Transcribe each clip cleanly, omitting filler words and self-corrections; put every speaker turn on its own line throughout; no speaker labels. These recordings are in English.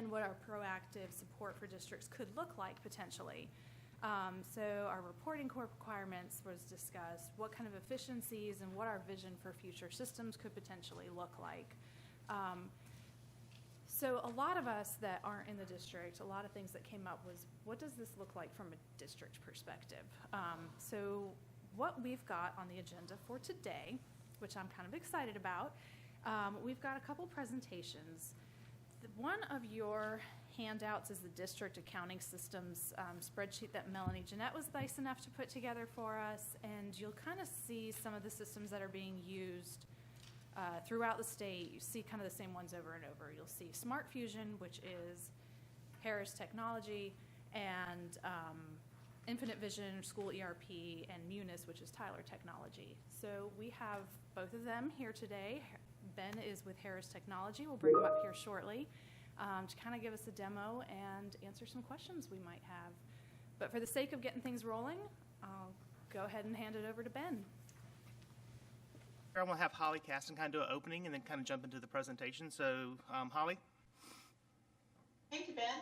and what our proactive support for districts could look like potentially. So our reporting core requirements was discussed, what kind of efficiencies and what our vision for future systems could potentially look like. So a lot of us that aren't in the district, a lot of things that came up was, what does this look like from a district perspective? So what we've got on the agenda for today, which I'm kind of excited about, we've got a couple presentations. One of your handouts is the district accounting systems spreadsheet that Melanie Jeanette was nice enough to put together for us, and you'll kind of see some of the systems that are being used throughout the state. You see kind of the same ones over and over. You'll see Smart Fusion, which is Harris Technology, and Infinite Vision, School ERP, and Munis, which is Tyler Technology. So we have both of them here today. Ben is with Harris Technology. We'll bring him up here shortly to kind of give us a demo and answer some questions we might have. But for the sake of getting things rolling, I'll go ahead and hand it over to Ben.
I'm going to have Holly Caston kind of do an opening and then kind of jump into the presentation. So, Holly?
Thank you, Ben.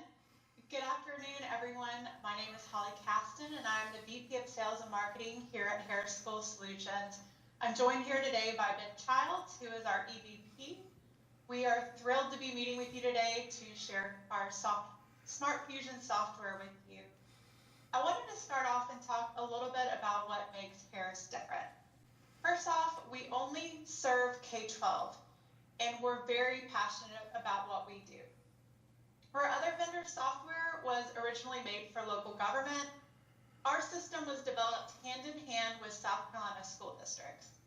Good afternoon, everyone. My name is Holly Caston, and I'm the VP of Sales and Marketing here at Harris School Solutions. I'm joined here today by Ben Childs, who is our EVP. We are thrilled to be meeting with you today to share our Smart Fusion software with you. I wanted to start off and talk a little bit about what makes Harris different. First off, we only serve K-12, and we're very passionate about what we do. Where other vendor software was originally made for local government, our system was developed hand in hand with South Carolina school districts.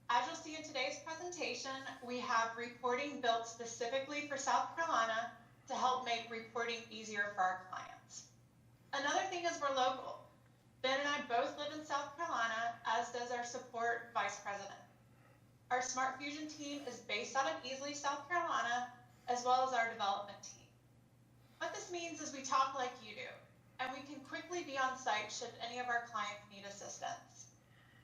As you'll see in today's presentation, we have reporting built specifically for South Carolina to help make reporting easier for our clients. Another thing is we're local. Ben and I both live in South Carolina, as does our support vice president. Our Smart Fusion team is based out of Easley, South Carolina, as well as our development team. What this means is we talk like you do, and we can quickly be on site should any of our clients need assistance.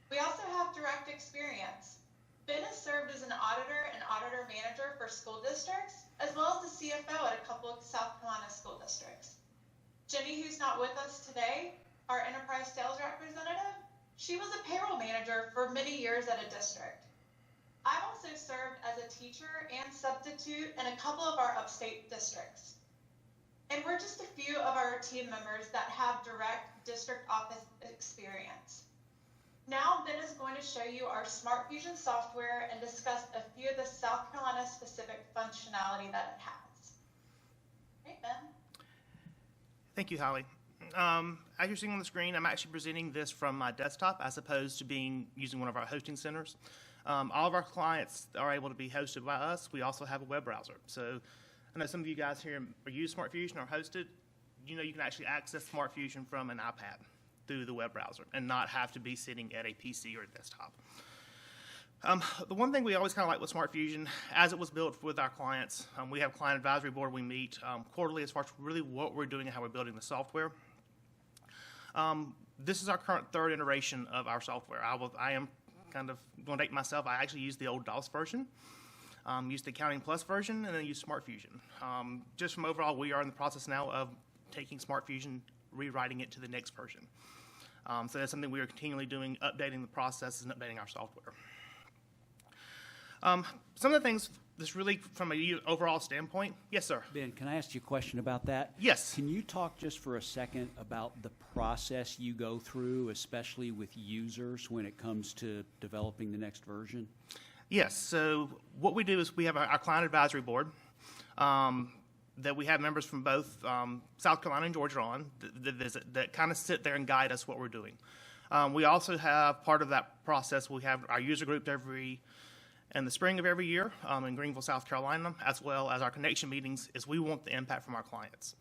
We also have direct experience. Ben has served as an auditor and auditor manager for school districts, as well as the CFO at a couple of South Carolina school districts. Jenny, who's not with us today, our enterprise sales representative, she was a payroll manager for many years at a district. I've also served as a teacher and substitute in a couple of our upstate districts. And we're just a few of our team members that have direct district office experience. Now Ben is going to show you our Smart Fusion software and discuss a few of the South Carolina specific functionality that it has. Hey, Ben.
Thank you, Holly. As you're seeing on the screen, I'm actually presenting this from my desktop as opposed to using one of our hosting centers. All of our clients are able to be hosted by us. We also have a web browser. So I know some of you guys here use Smart Fusion or hosted. You know you can actually access Smart Fusion from an iPad through the web browser and not have to be sitting at a PC or a desktop. The one thing we always kind of like with Smart Fusion, as it was built with our clients, we have a client advisory board we meet quarterly as far as really what we're doing and how we're building the software. This is our current third iteration of our software. I am kind of going to date myself. I actually used the old DOS version, used the Accounting Plus version, and then used Smart Fusion. Just from overall, we are in the process now of taking Smart Fusion, rewriting it to the next version. So that's something we are continually doing, updating the processes and updating our software. Some of the things, this really from a overall standpoint, yes, sir.
Ben, can I ask you a question about that?
Yes.
Can you talk just for a second about the process you go through, especially with users when it comes to developing the next version?
Yes. So what we do is we have our client advisory board that we have members from both South Carolina and Georgia on that visit, that kind of sit there and guide us what we're doing. We also have part of that process. We have our user group in the spring of every year in Greenville, South Carolina, as well as our connection meetings, is we want the impact from our clients.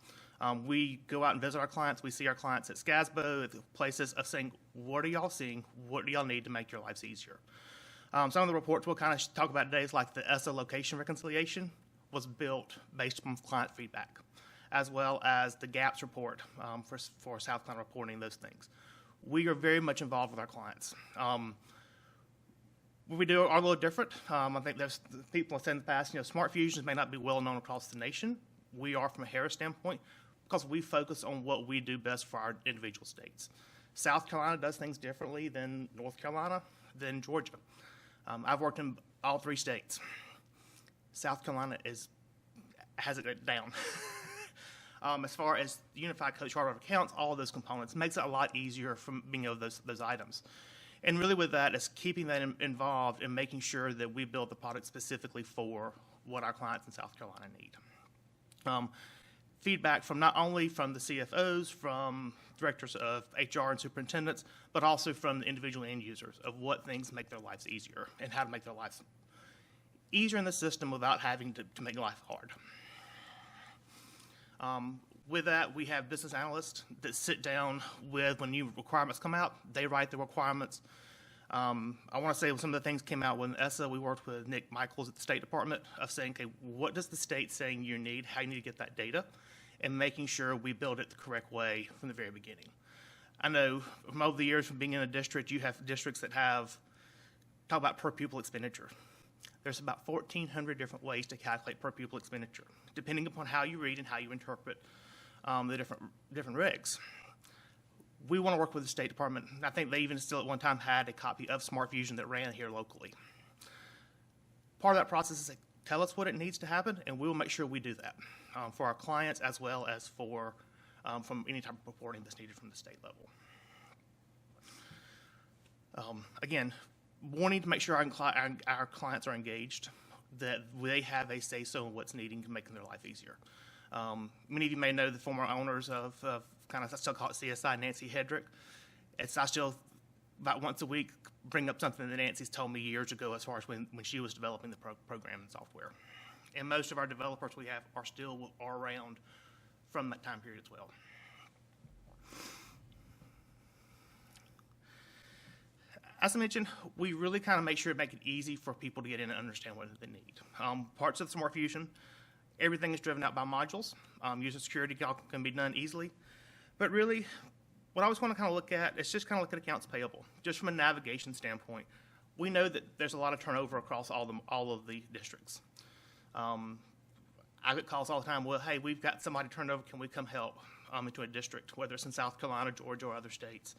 We go out and visit our clients. We see our clients at SCASBO, at the places of saying, what are y'all seeing? What do y'all need to make your lives easier? Some of the reports we'll kind of talk about today is like the ESSA location reconciliation was built based on client feedback, as well as the GAPS report for South Carolina reporting those things. We are very much involved with our clients. What we do are a little different. I think there's people have said in the past, Smart Fusions may not be well known across the nation. we are from a Harris standpoint because we focus on what we do best for our individual states. South Carolina does things differently than North Carolina, than Georgia. I've worked in all 3 states. South Carolina has it down. As far as the Unified Code Charter of Accounts, all of those components makes it a lot easier from being able those items. And really with that is keeping that involved and making sure that we build the product specifically for what our clients in South Carolina need. Feedback from not only from the CFOs, from directors of HR and superintendents, but also from the individual end users of what things make their lives easier and how to make their lives easier in the system without having to make life hard. With that, we have business analysts that sit down with, when new requirements come out, they write the requirements. I want to say some of the things came out when ESSA, we worked with Nick Michaels at the State Department of saying, okay, what does the state saying you need, how you need to get that data, and making sure we build it the correct way from the very beginning. I know from over the years from being in a district, you have districts that talk about per pupil expenditure. There's about 1,400 different ways to calculate per pupil expenditure, depending upon how you read and how you interpret the different regs. We want to work with the State Department. I think they even still at one time had a copy of Smart Fusion that ran here locally. Part of that process is to tell us what it needs to happen, and we will make sure we do that for our clients as well as for from any type of reporting that's needed from the state level. Again, wanting to make sure our clients are engaged, that they have a say-so in what's needing to make their life easier. Many of you may know the former owners of I still call it CSI, Nancy Hedrick. I still, about once a week, bring up something that Nancy's told me years ago as far as when she was developing the program and software. And most of our developers we have are around from that time period as well. As I mentioned, we really kind of make sure to make it easy for people to get in and understand what they need. Parts of Smart Fusion, everything is driven out by modules. User security can be done easily. But really, what I always want to kind of look at is just kind of look at accounts payable, just from a navigation standpoint. We know that there's a lot of turnover across all of the districts. I get calls all the time, well, hey, we've got somebody turned over, can we come help into a district, whether it's in South Carolina, Georgia, or other states.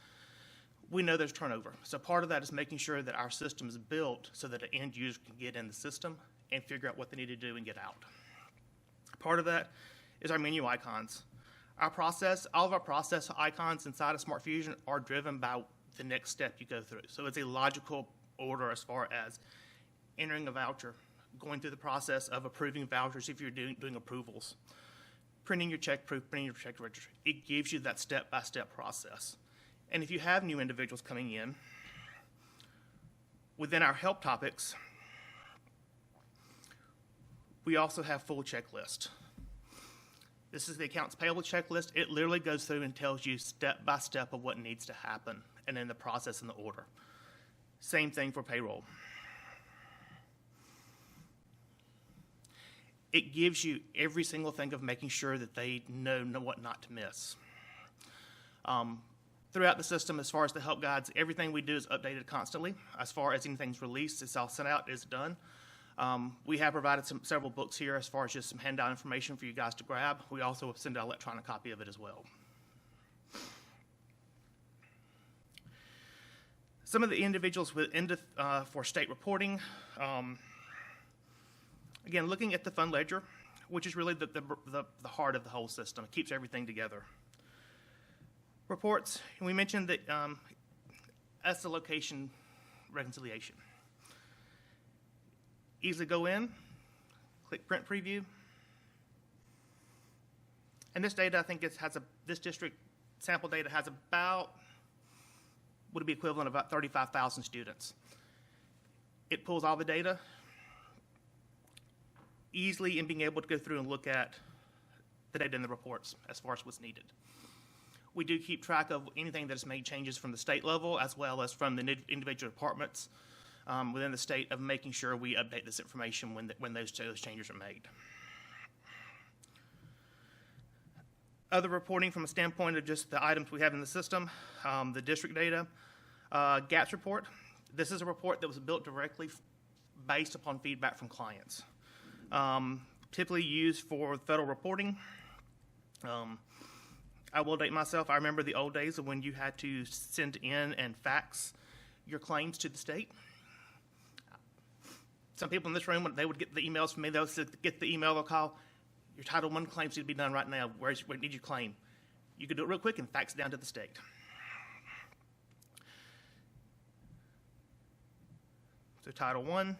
We know there's turnover. So part of that is making sure that our system is built so that an end user can get in the system and figure out what they need to do and get out. Part of that is our menu icons. All of our process icons inside of Smart Fusion are driven by the next step you go through. So it's a logical order as far as entering a voucher, going through the process of approving vouchers if you're doing approvals, printing your check proof, printing your check registry. It gives you that step-by-step process. And if you have new individuals coming in, within our help topics, we also have full checklist. This is the accounts payable checklist. It literally goes through and tells you step by step of what needs to happen and then the process and the order. Same thing for payroll. It gives you every single thing of making sure that they know what not to miss. Throughout the system, as far as the help guides, everything we do is updated constantly. As far as anything's released, it's all sent out, it's done. We have provided several books here as far as just some handout information for you guys to grab. We also send an electronic copy of it as well. Some of the individuals for state reporting, again, looking at the fund ledger, which is really the heart of the whole system. It keeps everything together. Reports, and we mentioned that that's the location reconciliation. Easily go in, click print preview. And this data, I think this district sample data has about, would be equivalent of about 35,000 students. It pulls all the data easily in being able to go through and look at the data in the reports as far as what's needed. We do keep track of anything that has made changes from the state level as well as from the individual departments within the state of making sure we update this information when those changes are made. Other reporting from a standpoint of just the items we have in the system, the district data, GAPS report. This is a report that was built directly based upon feedback from clients. typically used for federal reporting. I will date myself. I remember the old days of when you had to send in and fax your claims to the state. Some people in this room, when they would get the emails from me, they'll get the email, they'll call, your Title I claims need to be done right now. Where need you claim? You could do it real quick and fax it down to the state. So Title I.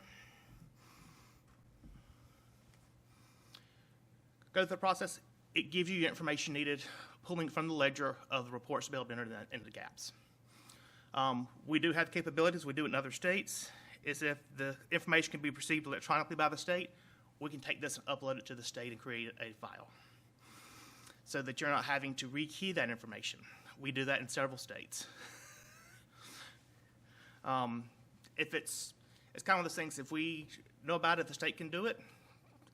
Go through the process. It gives you your information needed, pulling from the ledger of the reports to be able to enter into the gaps. We do have capabilities. We do it in other states. Is if the information can be received electronically by the state, we can take this and upload it to the state and create a file so that you're not having to rekey that information. We do that in several states. If it's kind of one of those things, if we know about it, the state can do it.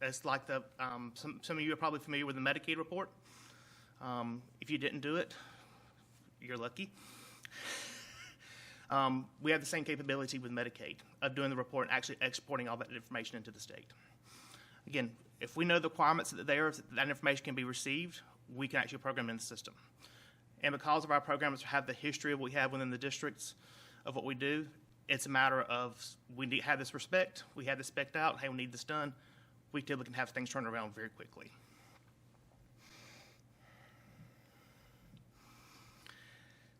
It's like the, some of you are probably familiar with the Medicaid report. If you didn't do it, you're lucky. We have the same capability with Medicaid of doing the report and actually exporting all that information into the state. Again, if we know the requirements that that information can be received, we can actually program in the system. And because of our programs have the history of what we have within the districts of what we do, it's a matter of we have this respect, we have this spec'd out, hey, we need this done. We typically can have things turned around very quickly.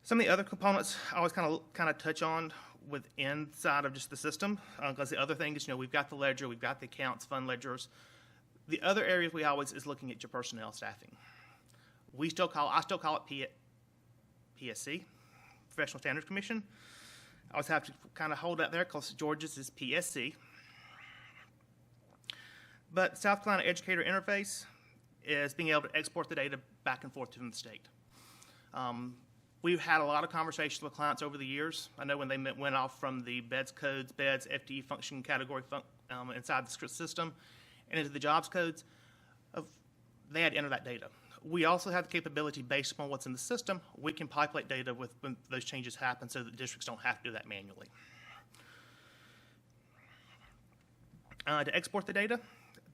Some of the other components I always kind of touch on within side of just the system, because the other thing is, we've got the ledger, we've got the accounts, fund ledgers. The other areas we always is looking at your personnel staffing. I still call it PSC, Professional Standards Commission. I always have to kind of hold that there because Georgia's is PSC. But South Carolina Educator Interface is being able to export the data back and forth from the state. We've had a lot of conversations with clients over the years. I know when they went off from the BEDS codes, BEDS, FTE function category inside the system and into the jobs codes, they had to enter that data. We also have the capability, based upon what's in the system, we can populate data when those changes happen so that districts don't have to do that manually. To export the data,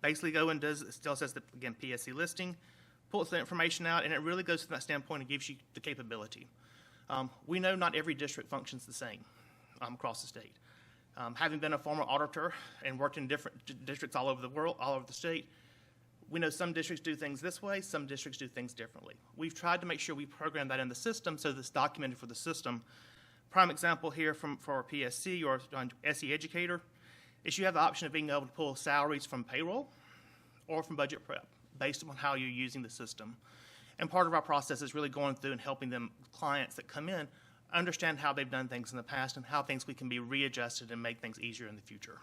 basically it still says, again, PSC listing, pulls the information out, and it really goes from that standpoint and gives you the capability. We know not every district functions the same across the state. Having been a former auditor and worked in different districts all over the world, all over the state, we know some districts do things this way, some districts do things differently. We've tried to make sure we program that in the system so that it's documented for the system. Prime example here for PSC or SE Educator is you have the option of being able to pull salaries from payroll or from budget prep based upon how you're using the system. And part of our process is really going through and helping them, clients that come in, understand how they've done things in the past and how things we can be readjusted and make things easier in the future.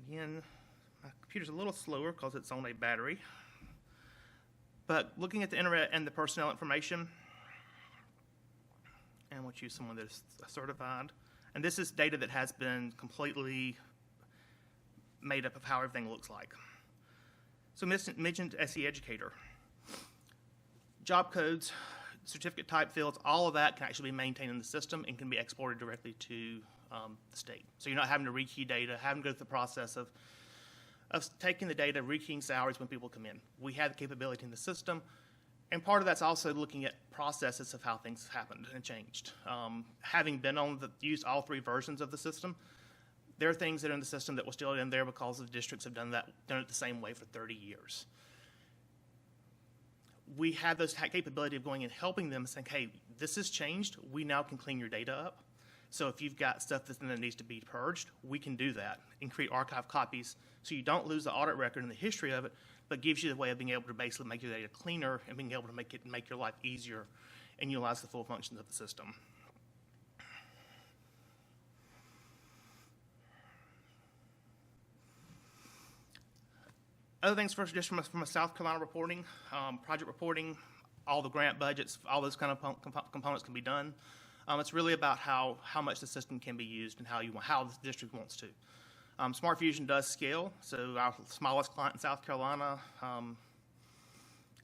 Again, my computer's a little slower because it's on a battery. But looking at the internet and the personnel information, and we'll choose someone that is certified. And this is data that has been completely made up of how everything looks like. So mentioned SE Educator. Job codes, certificate type fields, all of that can actually be maintained in the system and can be exported directly to the state. So you're not having to rekey data, having to go through the process of taking the data, rekeying salaries when people come in. We have the capability in the system. And part of that's also looking at processes of how things happened and changed. Having been used all three versions of the system, there are things that are in the system that were still in there because the districts have done it the same way for 30 years. We have those capability of going and helping them and saying, hey, this has changed. We now can clean your data up. So if you've got stuff that needs to be purged, we can do that and create archive copies so you don't lose the audit record and the history of it, but gives you the way of being able to basically make your data cleaner and being able to make your life easier and utilize the full functions of the system. Other things just from a South Carolina reporting, project reporting, all the grant budgets, all those kind of components can be done. It's really about how much the system can be used and how the district wants to. Smart Fusion does scale, so our smallest client in South Carolina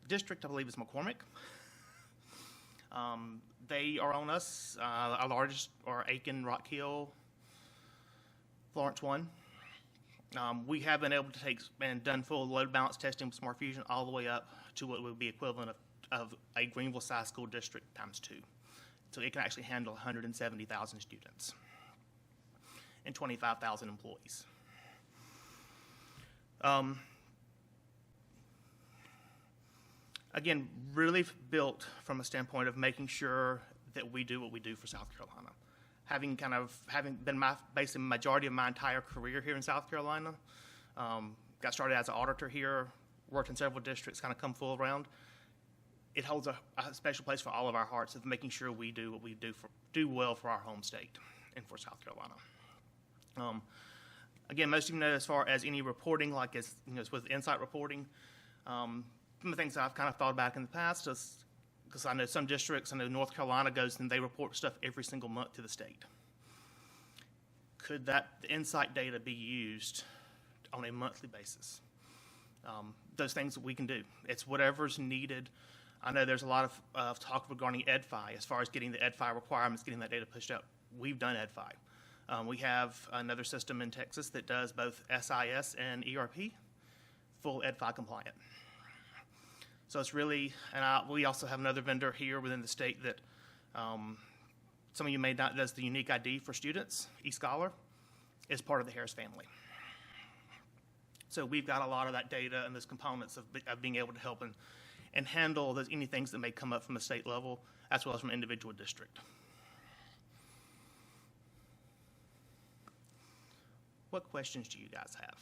district, I believe, is McCormick. They are on us. Our largest are Aiken, Rock Hill, Florence 1. We have been able to take and done full load balance testing with Smart Fusion all the way up to what would be equivalent of a Greenville-sized school district times 2. So it can actually handle 170,000 students and 25,000 employees. Again, really built from a standpoint of making sure that we do what we do for South Carolina. Having been basically majority of my entire career here in South Carolina, got started as an auditor here, worked in several districts, kind of come full around. It holds a special place for all of our hearts of making sure we do what we do well for our home state and for South Carolina. Again, most of you know as far as any reporting, like as with Insight reporting, some of the things I've kind of thought back in the past is because I know some districts, I know North Carolina goes and they report stuff every single month to the state. Could the Insight data be used on a monthly basis? Those things that we can do. It's whatever's needed. I know there's a lot of talk regarding EdFi as far as getting the EdFi requirements, getting that data pushed out. We've done EdFi. We have another system in Texas that does both SIS and ERP, full EdFi compliant. So it's really, and we also have another vendor here within the state that some of you may not, does the unique ID for students, eScholar, is part of the Harris family. So we've got a lot of that data and those components of being able to help and handle any things that may come up from the state level as well as from individual district. What questions do you guys have?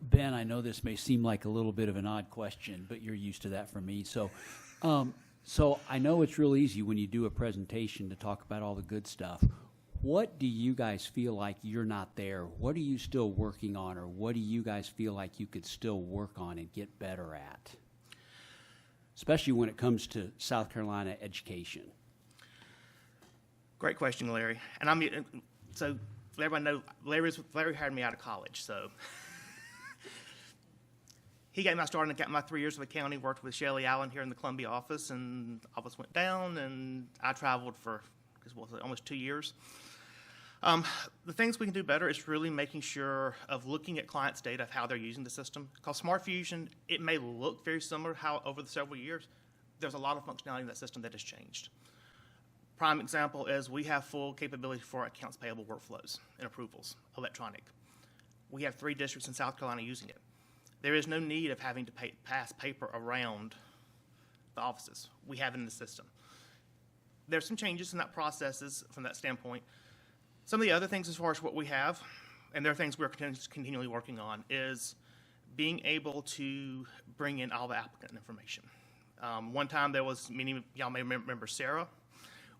Ben, I know this may seem like a little bit of an odd question, but you're used to that from me. So, so I know it's real easy when you do a presentation to talk about all the good stuff. What do you guys feel like you're not there? What are you still working on, or what do you guys feel like you could still work on and get better at? Especially when it comes to South Carolina education.
Great question, Larry. And so everybody knows Larry hired me out of college, so he got me started in my 3 years of accounting, worked with Shelley Allen here in the Columbia office, and office went down, and I traveled for almost 2 years. The things we can do better is really making sure of looking at clients' data of how they're using the system. Because Smart Fusion, it may look very similar how over the several years, there's a lot of functionality in that system that has changed. Prime example is we have full capability for accounts payable workflows and approvals, electronic. We have 3 districts in South Carolina using it. There is no need of having to pass paper around the offices. We have it in the system. There's some changes in that processes from that standpoint. Some of the other things as far as what we have, and there are things we're continually working on, is being able to bring in all the applicant information. One time there was, many of y'all may remember Sarah,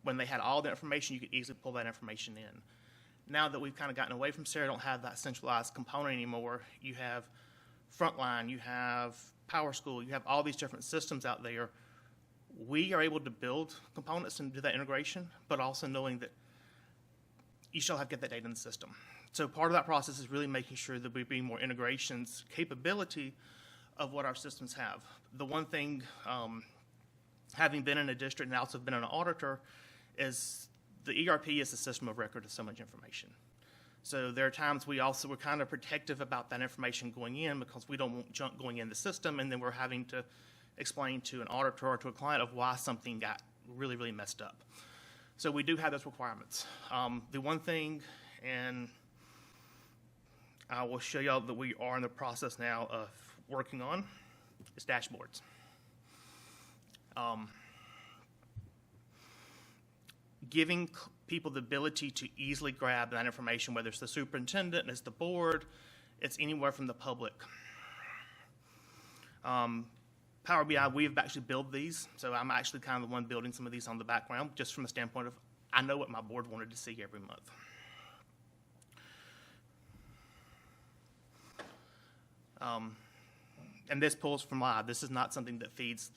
when they had all the information, you could easily pull that information in. Now that we've kind of gotten away from Sarah, don't have that centralized component anymore. You have Frontline, you have PowerSchool, you have all these different systems out there. We are able to build components and do that integration, but also knowing that you still have to get that data in the system. So part of that process is really making sure that we bring more integrations capability of what our systems have. The one thing, having been in a district and also been an auditor, is the ERP is a system of record of so much information. So there are times we're kind of protective about that information going in because we don't want junk going in the system, and then we're having to explain to an auditor or to a client of why something got really, really messed up. So we do have those requirements. The one thing, and I will show y'all that we are in the process now of working on, is dashboards. Giving people the ability to easily grab that information, whether it's the superintendent, it's the board, it's anywhere from the public. Power BI, we've actually built these, so I'm actually kind of the one building some of these on the background, just from the standpoint of I know what my board wanted to see every month. And this pulls from live. This is not something that feeds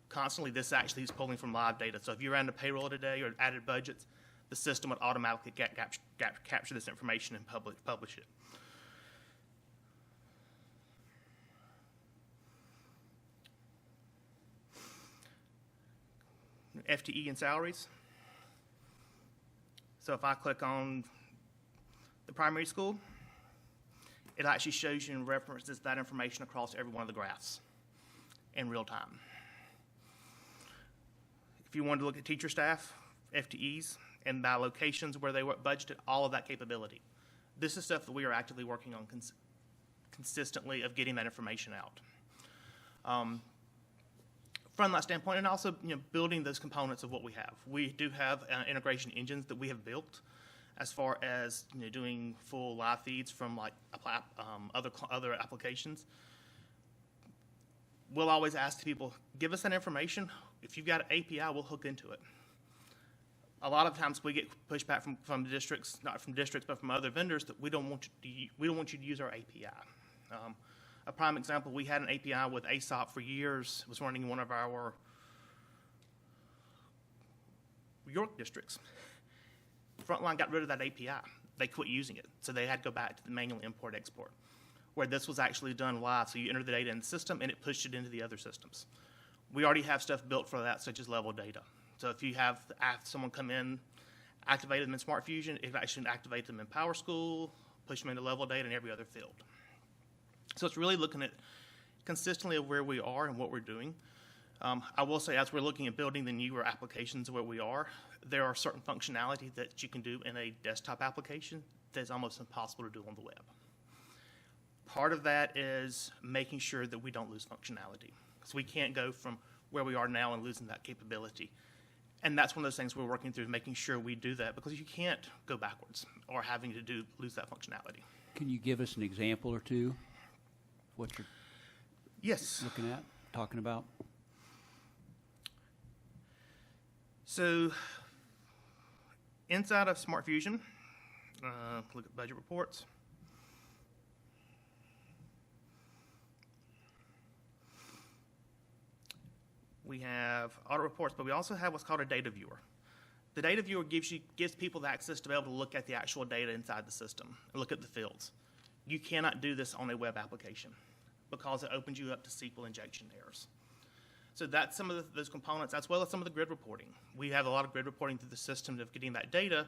constantly. This actually is pulling from live data. So if you ran a payroll today or added budgets, the system would automatically capture this information and publish it. FTE and salaries. So if I click on the primary school, it actually shows you and references that information across every one of the graphs in real time. If you wanted to look at teacher staff, FTEs, and by locations where they were budgeted, all of that capability. This is stuff that we are actively working on consistently of getting that information out. From that standpoint, and also building those components of what we have. We do have integration engines that we have built as far as doing full live feeds from like other applications. We'll always ask people, give us that information. If you've got an API, we'll hook into it. A lot of times we get pushback from the districts, not from districts, but from other vendors that we don't want you to use our API. A prime example, we had an API with ASOP for years. It was running one of our York districts. Frontline got rid of that API. They quit using it, so they had to go back to the manual import-export, where this was actually done live. So you enter the data in the system, and it pushed it into the other systems. We already have stuff built for that, such as level data. So if you have someone come in, activate them in Smart Fusion, it actually activates them in PowerSchool, push them into level data in every other field. So it's really looking at consistently of where we are and what we're doing. I will say, as we're looking at building the newer applications where we are, there are certain functionality that you can do in a desktop application that's almost impossible to do on the web. Part of that is making sure that we don't lose functionality. So we can't go from where we are now and losing that capability. And that's one of those things we're working through, making sure we do that, because you can't go backwards or having to lose that functionality.
Can you give us an example or two? What you're
Yes.
looking at, talking about?
So inside of Smart Fusion, look at budget reports. We have audit reports, but we also have what's called a data viewer. The data viewer gives people the access to be able to look at the actual data inside the system and look at the fields. You cannot do this on a web application because it opens you up to SQL injection errors. So that's some of those components, as well as some of the grid reporting. We have a lot of grid reporting through the system of getting that data.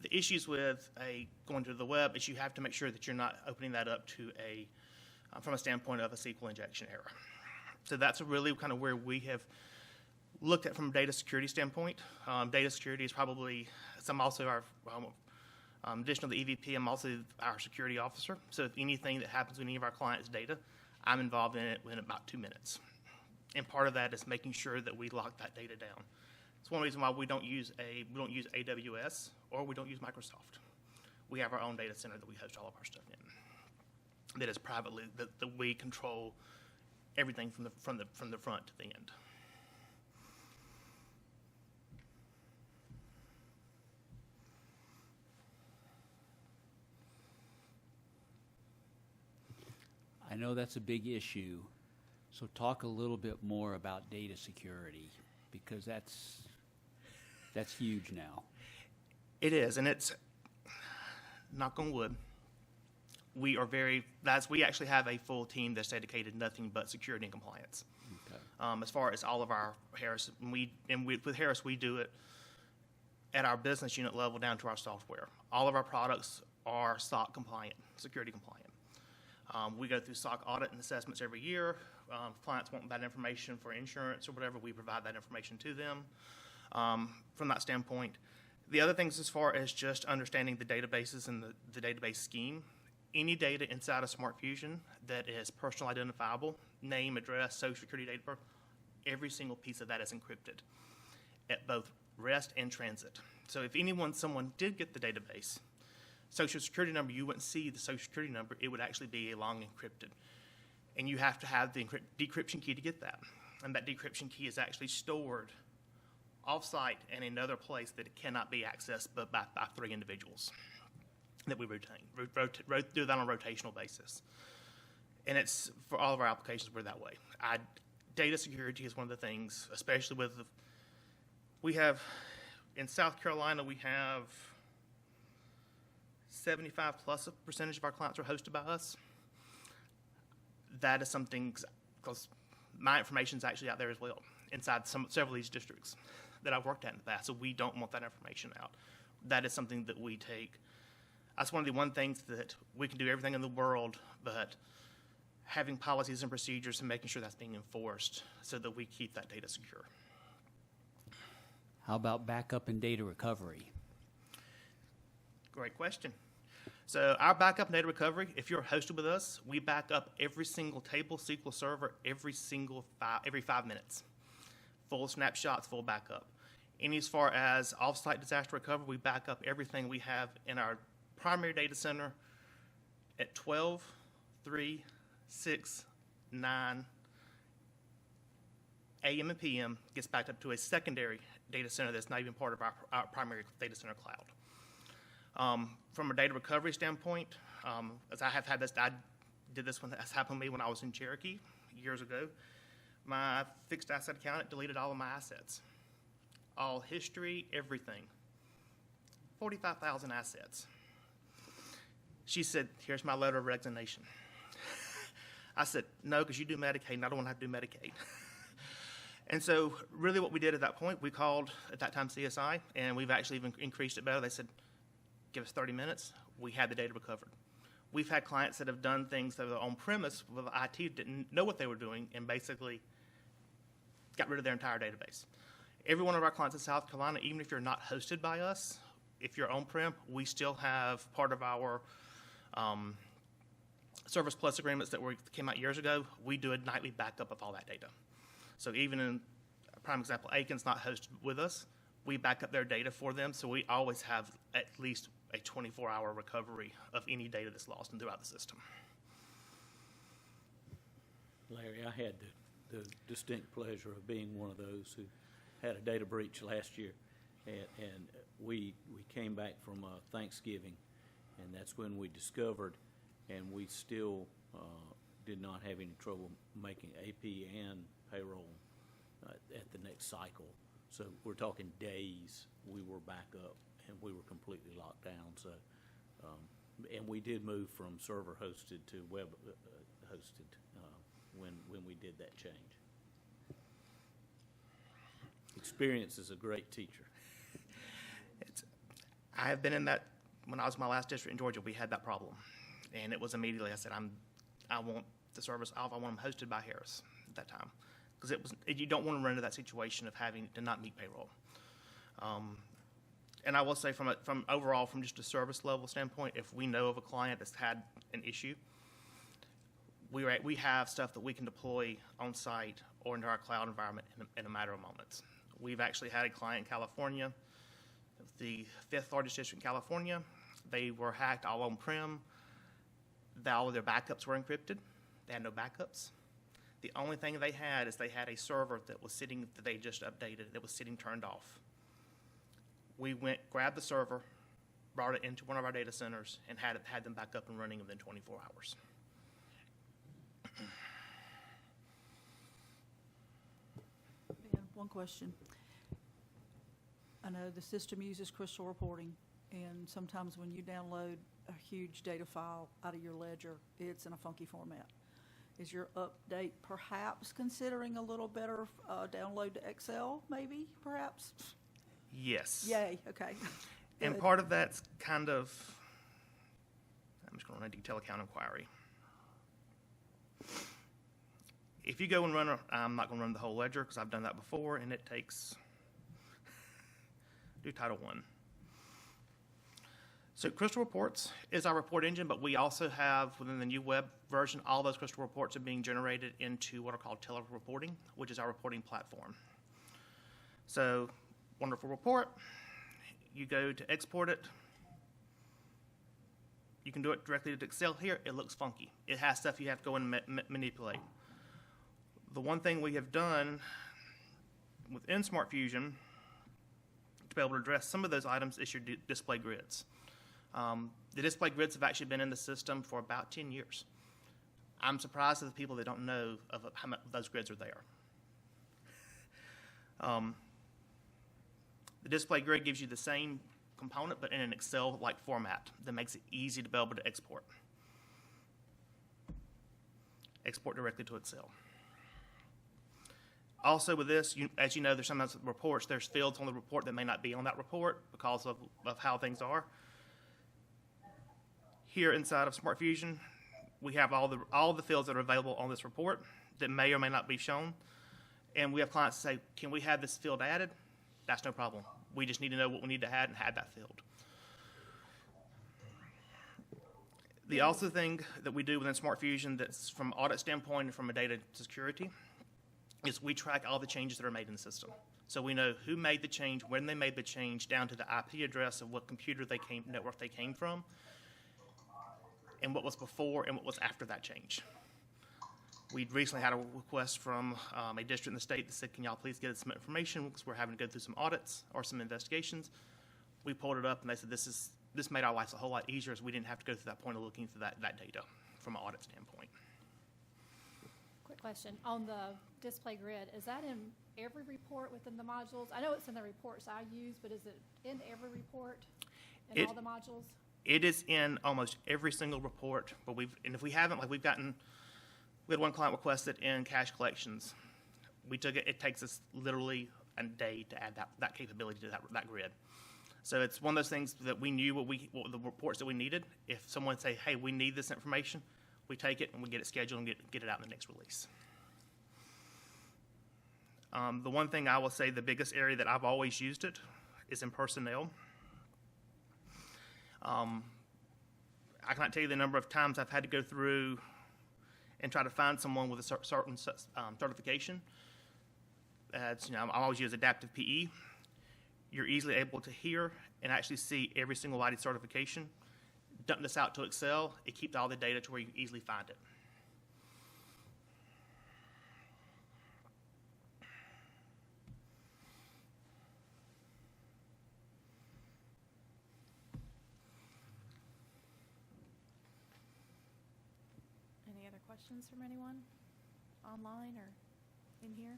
The issues with going to the web is you have to make sure that you're not opening that up to from a standpoint of a SQL injection error. So that's really kind of where we have looked at from a data security standpoint. Data security is probably also our additional to the EVP. I'm also our security officer. So if anything that happens with any of our clients' data, I'm involved in it within about 2 minutes. And part of that is making sure that we lock that data down. It's one reason why we don't use AWS or we don't use Microsoft. We have our own data center that we host all of our stuff in. That is privately that we control everything from the front to the end.
I know that's a big issue, so talk a little bit more about data security, because that's huge now.
It is, and it's, knock on wood, we actually have a full team that's dedicated to nothing but security and compliance.
Okay.
As far as all of our Harris, with Harris, we do it at our business unit level down to our software. All of our products are SOC compliant, security compliant. We go through SOC audit and assessments every year. Clients want that information for insurance or whatever, we provide that information to them. From that standpoint, the other things as far as just understanding the databases and the database scheme, any data inside of Smart Fusion that is personal identifiable, name, address, social security, date of birth, every single piece of that is encrypted at both rest and transit. So if someone did get the database, social security number, you wouldn't see the social security number, it would actually be long encrypted. And you have to have the decryption key to get that. And that decryption key is actually stored off-site in another place that it cannot be accessed but by 3 individuals that we retain. Do that on a rotational basis. And it's, for all of our applications, we're that way. Data security is one of the things, especially with, we have, in South Carolina, we have 75+% of our clients are hosted by us. That is something, because my information is actually out there as well, inside several of these districts. that I've worked at in the past, so we don't want that information out. That is something that we take. That's one of the one things that we can do everything in the world, but having policies and procedures and making sure that's being enforced so that we keep that data secure.
How about backup and data recovery?
Great question. So our backup and data recovery, if you're hosted with us, we back up every single table SQL Server every 5 minutes. Full snapshots, full backup. And as far as off-site disaster recovery, we back up everything we have in our primary data center at 12, 3, 6, 9 a.m. and p.m. gets backed up to a secondary data center that's not even part of our primary data center cloud. From a data recovery standpoint, as I have had this, I did this when this happened to me when I was in Cherokee years ago. My fixed asset accountant deleted all of my assets, all history, everything, 45,000 assets. She said, "Here's my letter of resignation." I said, "No, because you do Medicaid, and I don't want to have to do Medicaid." And so really what we did at that point, we called, at that time, CSI, and we've actually even increased it better. They said, "Give us 30 minutes." We had the data recovered. We've had clients that have done things that were on premise with IT, didn't know what they were doing, and basically got rid of their entire database. Every one of our clients in South Carolina, even if you're not hosted by us, if you're on-prem, we still have part of our Service Plus agreements that came out years ago. We do a nightly backup of all that data. So even in a prime example, Aiken's not hosted with us, we back up their data for them, so we always have at least a 24-hour recovery of any data that's lost and throughout the system.
Larry, I had the distinct pleasure of being one of those who had a data breach last year, and we came back from Thanksgiving, and that's when we discovered, and we still did not have any trouble making AP and payroll at the next cycle. So we're talking days we were back up, and we were completely locked down. So, and we did move from server hosted to web hosted when we did that change. Experience is a great teacher.
I have been in that, when I was in my last district in Georgia, we had that problem. And it was immediately, I said, I want the service off. I want them hosted by Harris at that time. Because you don't want to run into that situation of having to not meet payroll. And I will say from overall, from just a service level standpoint, if we know of a client that's had an issue, we have stuff that we can deploy on site or into our cloud environment in a matter of moments. We've actually had a client in California, the 5th largest district in California. They were hacked all on-prem. All of their backups were encrypted. They had no backups. The only thing they had is they had a server that was sitting, that they just updated, that was sitting turned off. We went, grabbed the server, brought it into one of our data centers, and had them back up and running within 24 hours.
Ben, one question. I know the system uses Crystal Reporting, and sometimes when you download a huge data file out of your ledger, it's in a funky format. Is your update perhaps considering a little better download to Excel, maybe, perhaps?
Yes.
Yay, okay.
And
Good.
part of that's kind of, I'm just going to run a detail account inquiry. If you go and run, I'm not going to run the whole ledger because I've done that before, and it takes, do Title I. So Crystal Reports is our report engine, but we also have, within the new web version, all those Crystal Reports are being generated into what are called telereporting, which is our reporting platform. So, wonderful report. You go to export it. You can do it directly to Excel here. It looks funky. It has stuff you have to go and manipulate. The one thing we have done within Smart Fusion to be able to address some of those items is your display grids. The display grids have actually been in the system for about 10 years. I'm surprised at the people that don't know of how much those grids are there. The display grid gives you the same component, but in an Excel-like format that makes it easy to be able to export. Export directly to Excel. Also with this, as you know, there's sometimes reports, there's fields on the report that may not be on that report because of how things are. Here inside of Smart Fusion, we have all the fields that are available on this report that may or may not be shown. And we have clients say, can we have this field added? That's no problem. We just need to know what we need to add and add that field. The also thing that we do within Smart Fusion that's from audit standpoint and from a data security is we track all the changes that are made in the system. So we know who made the change, when they made the change, down to the IP address of what computer network they came from, and what was before and what was after that change. We recently had a request from a district in the state that said, can y'all please get us some information because we're having to go through some audits or some investigations. We pulled it up and they said this made our lives a whole lot easier as we didn't have to go through that point of looking through that data from an audit standpoint.
Quick question, on the display grid, is that in every report within the modules? I know it's in the reports I use, but is it in every report in all the modules?
It is in almost every single report, but if we haven't, like we had one client request it in cash collections. We took it, it takes us literally a day to add that capability to that grid. So it's one of those things that we knew what the reports that we needed. If someone say, hey, we need this information, we take it and we get it scheduled and get it out in the next release. The one thing I will say, the biggest area that I've always used it is in personnel. I cannot tell you the number of times I've had to go through and try to find someone with a certain certification. I always use Adaptive PE. You're easily able to hear and actually see every single ID certification. Dump this out to Excel. It keeps all the data to where you can easily find it.
Any other questions from anyone online or in here?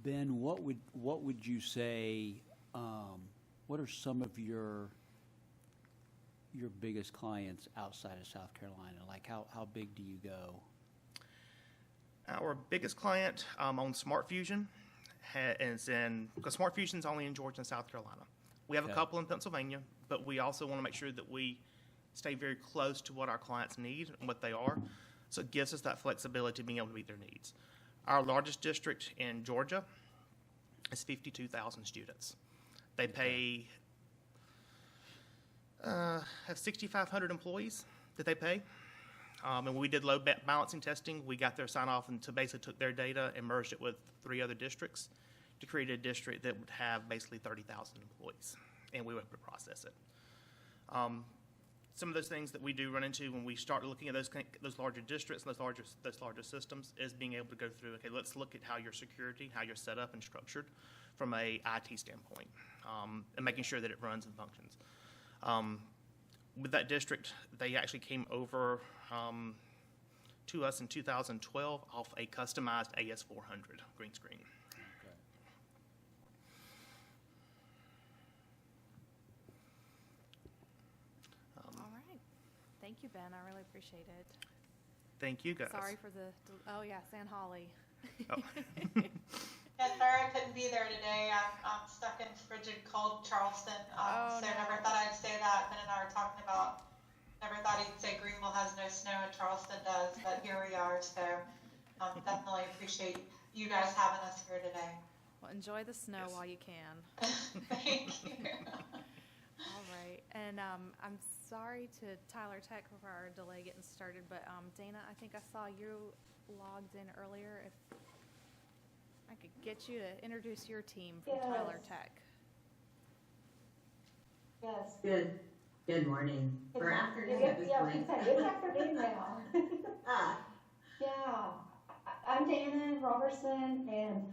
Ben, what would you say? What are some of your biggest clients outside of South Carolina? Like how big do you go?
Our biggest client on Smart Fusion is because Smart Fusion is only in Georgia and South Carolina. We have a couple in Pennsylvania, but we also want to make sure that we stay very close to what our clients need and what they are. So it gives us that flexibility of being able to meet their needs. Our largest district in Georgia is 52,000 students. They pay, have 6,500 employees that they pay. And when we did load balancing testing, we got their sign off and basically took their data and merged it with 3 other districts to create a district that would have basically 30,000 employees. And we were able to process it. Some of those things that we do run into when we start looking at those larger districts and those larger systems is being able to go through, okay, let's look at how your security, how you're set up and structured from a IT standpoint, and making sure that it runs and functions. With that district, they actually came over to us in 2012 off a customized AS400 green screen.
Thank you, Ben. I really appreciate it.
Thank you, guys.
Sorry for oh yeah, San Holly.
Oh.
Yeah, sorry I couldn't be there today. I'm stuck in frigid cold Charleston. So
no.
never thought I'd say that. Ben and I were talking about, never thought he'd say Greenville has no snow and Charleston does, but here we are. So definitely appreciate you guys having us here today.
Well, enjoy the snow
Yes.
while you can.
Thank you.
All right, and I'm sorry to Tyler Tech for our delay getting started, but Dana, I think I saw you logged in earlier. If I could get you to introduce your team from Tyler Tech.
Yes. Good morning. Or afternoon at this point.
It's afternoon now. Yeah. I'm Dana Robertson, and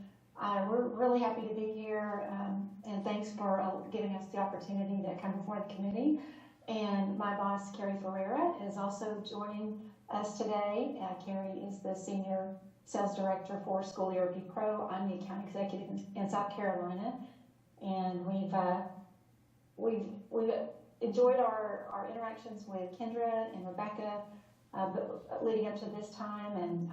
we're really happy to be here, and thanks for giving us the opportunity to come before the committee. And my boss, Carrie Ferreira, is also joining us today. Carrie is the Senior Sales Director for School ERP Pro. I'm the Account Executive in South Carolina. And we've enjoyed our interactions with Kendra and Rebecca leading up to this time, and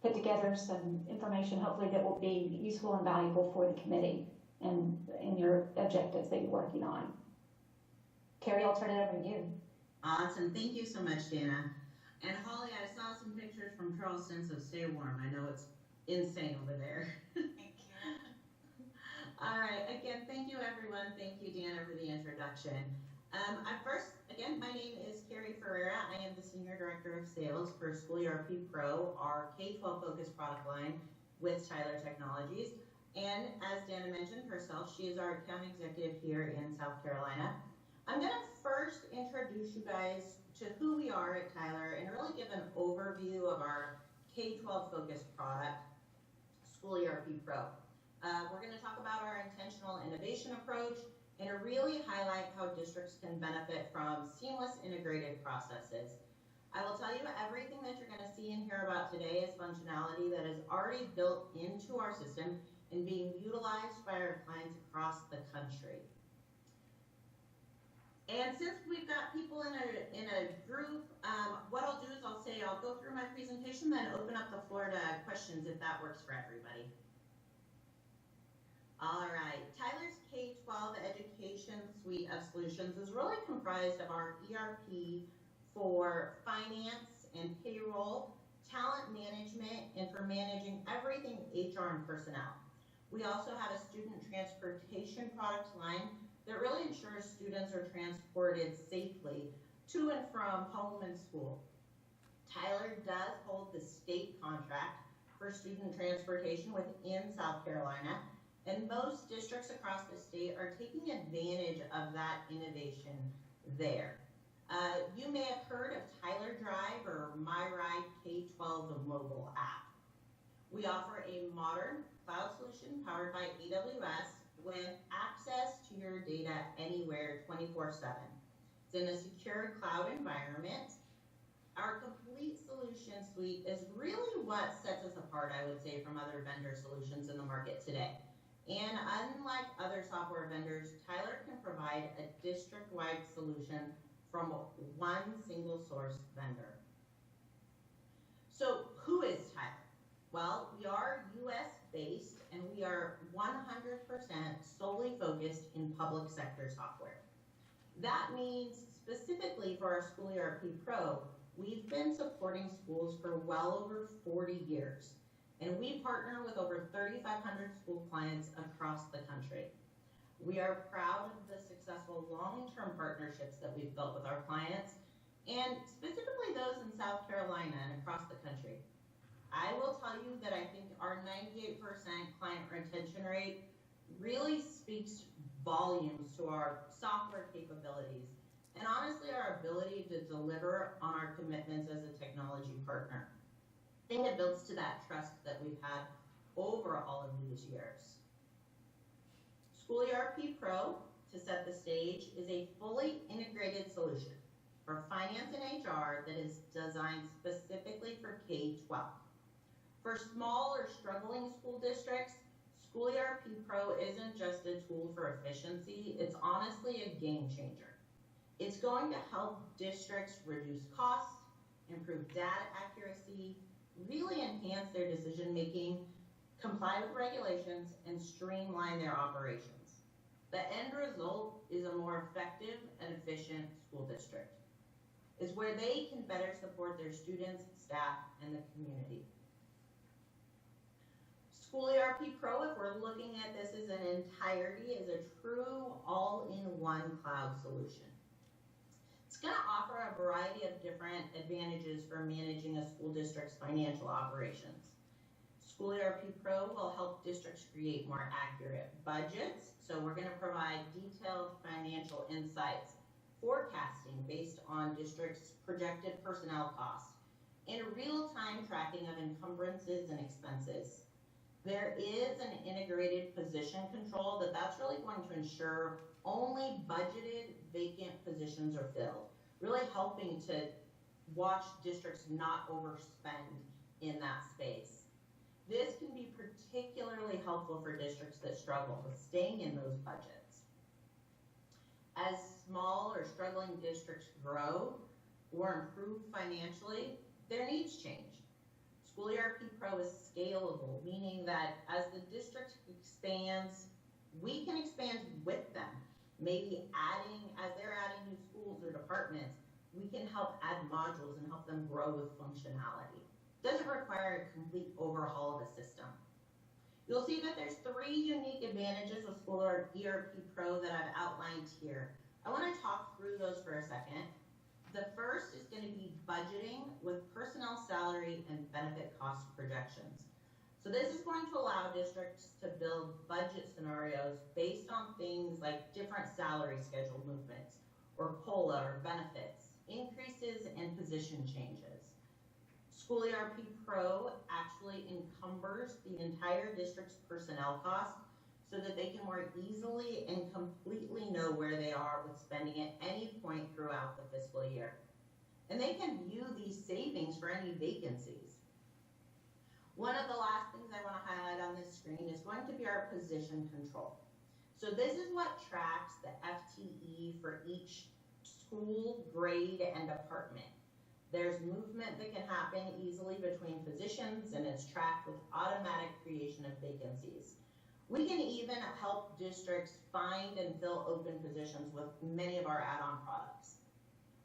put together some information, hopefully that will be useful and valuable for the committee and your objectives that you're working on. Carrie, I'll turn it over to you.
Awesome. Thank you so much, Dana. And Holly, I saw some pictures from Charleston, so stay warm. I know it's insane over there.
Thank you.
All right. Again, thank you, everyone. Thank you, Dana, for the introduction. Again, my name is Carrie Ferreira. I am the Senior Director of Sales for School ERP Pro, our K-12 focused product line with Tyler Technologies. And as Dana mentioned herself, she is our account executive here in South Carolina. I'm going to first introduce you guys to who we are at Tyler and really give an overview of our K-12 focused product, School ERP Pro. We're going to talk about our intentional innovation approach and to really highlight how districts can benefit from seamless integrated processes. I will tell you everything that you're going to see and hear about today is functionality that is already built into our system and being utilized by our clients across the country. And since we've got people in a group, what I'll do is I'll go through my presentation, then open up the floor to questions if that works for everybody. All right, Tyler's K-12 education suite of solutions is really comprised of our ERP for finance and payroll, talent management, and for managing everything HR and personnel. We also have a student transportation product line that really ensures students are transported safely to and from home and school. Tyler does hold the state contract for student transportation within South Carolina, and most districts across the state are taking advantage of that innovation there. You may have heard of Tyler Drive or MyRide K-12, the mobile app. We offer a modern cloud solution powered by AWS with access to your data anywhere 24/7. It's in a secure cloud environment. Our complete solution suite is really what sets us apart, I would say, from other vendor solutions in the market today. And unlike other software vendors, Tyler can provide a district-wide solution from one single source vendor. So who is Tyler? Well, we are US-based and we are 100% solely focused in public sector software. That means specifically for our School ERP Pro, we've been supporting schools for well over 40 years. And we partner with over 3,500 school clients across the country. We are proud of the successful long-term partnerships that we've built with our clients, and specifically those in South Carolina and across the country. I will tell you that I think our 98% client retention rate really speaks volumes to our software capabilities and honestly our ability to deliver on our commitments as a technology partner. I think it builds to that trust that we've had over all of these years. School ERP Pro, to set the stage, is a fully integrated solution for finance and HR that is designed specifically for K-12. For small or struggling school districts, School ERP Pro isn't just a tool for efficiency, it's honestly a game changer. It's going to help districts reduce costs, improve data accuracy, really enhance their decision making, comply with regulations, and streamline their operations. The end result is a more effective and efficient school district. It's where they can better support their students, staff, and the community. School ERP Pro, if we're looking at this as an entirety, is a true all-in-one cloud solution. It's going to offer a variety of different advantages for managing a school district's financial operations. School ERP Pro will help districts create more accurate budgets. So we're going to provide detailed financial insights, forecasting based on districts' projected personnel costs, and real-time tracking of encumbrances and expenses. There is an integrated position control that's really going to ensure only budgeted vacant positions are filled, really helping to watch districts not overspend in that space. This can be particularly helpful for districts that struggle with staying in those budgets. As small or struggling districts grow or improve financially, their needs change. School ERP Pro is scalable, meaning that as the district expands, we can expand with them. Maybe as they're adding new schools or departments, we can help add modules and help them grow with functionality. Doesn't require a complete overhaul of the system. You'll see that there's 3 unique advantages of School ERP Pro that I've outlined here. I want to talk through those for a second. The first is going to be budgeting with personnel salary and benefit cost projections. So this is going to allow districts to build budget scenarios based on things like different salary schedule movements, or COLA or benefits, increases and position changes. School ERP Pro actually encumbers the entire district's personnel cost so that they can more easily and completely know where they are with spending at any point throughout the fiscal year. And they can view these savings for any vacancies. One of the last things I want to highlight on this screen is going to be our position control. So this is what tracks the FTE for each school, grade, and department. There's movement that can happen easily between positions, and it's tracked with automatic creation of vacancies. We can even help districts find and fill open positions with many of our add-on products.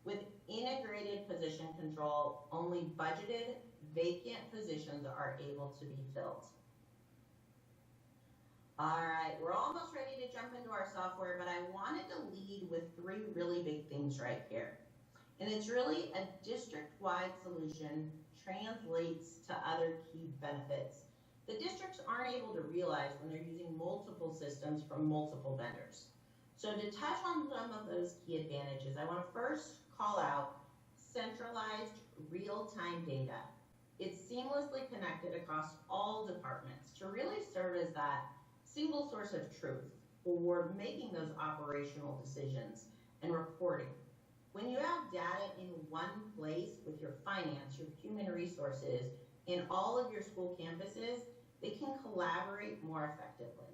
With integrated position control, only budgeted vacant positions are able to be filled. All right, we're almost ready to jump into our software, but I wanted to lead with 3 really big things right here. And it's really a district-wide solution translates to other key benefits the districts aren't able to realize when they're using multiple systems from multiple vendors. So to touch on some of those key advantages, I want to first call out centralized real-time data. It's seamlessly connected across all departments to really serve as that single source of truth for making those operational decisions and reporting. When you have data in one place with your finance, your human resources, in all of your school campuses, they can collaborate more effectively.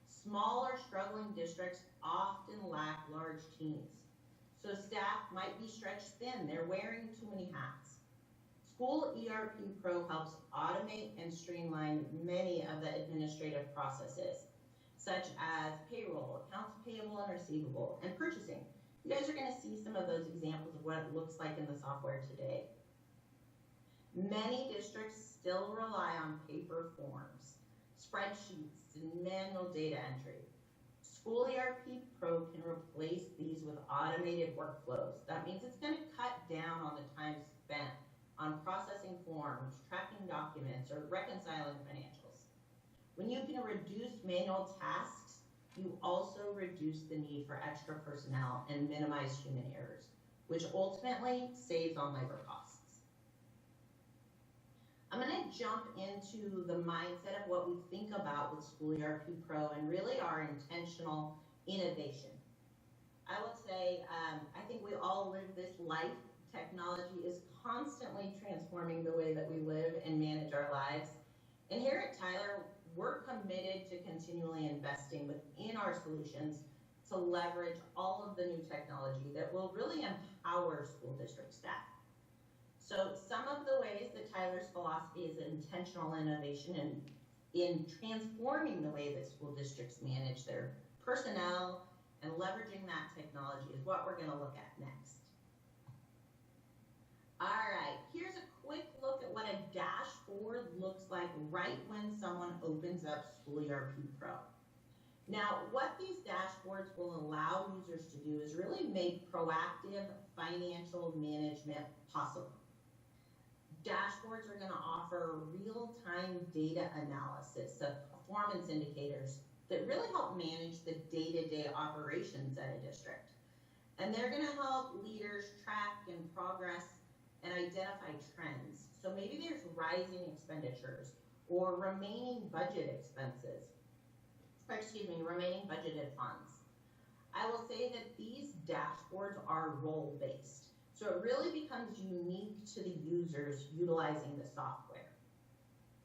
Small or struggling districts often lack large teams. So staff might be stretched thin, they're wearing too many hats. School ERP Pro helps automate and streamline many of the administrative processes, such as payroll, accounts payable and receivable, and purchasing. You guys are going to see some of those examples of what it looks like in the software today. Many districts still rely on paper forms, spreadsheets, and manual data entry. School ERP Pro can replace these with automated workflows. That means it's going to cut down on the time spent on processing forms, tracking documents, or reconciling financials. When you can reduce manual tasks, you also reduce the need for extra personnel and minimize human errors, which ultimately saves on labor costs. I'm going to jump into the mindset of what we think about with School ERP Pro and really our intentional innovation. I would say, I think we all live this life. Technology is constantly transforming the way that we live and manage our lives. And here at Tyler, we're committed to continually investing within our solutions to leverage all of the new technology that will really empower school district staff. So some of the ways that Tyler's philosophy is intentional innovation and in transforming the way that school districts manage their personnel and leveraging that technology is what we're going to look at next. All right, here's a quick look at what a dashboard looks like right when someone opens up School ERP Pro. Now, what these dashboards will allow users to do is really make proactive financial management possible. Dashboards are going to offer real-time data analysis of performance indicators that really help manage the day-to-day operations at a district. And they're going to help leaders track and progress and identify trends. So maybe there's rising expenditures or remaining budget expenses, or remaining budgeted funds. I will say that these dashboards are role-based. So it really becomes unique to the users utilizing the software.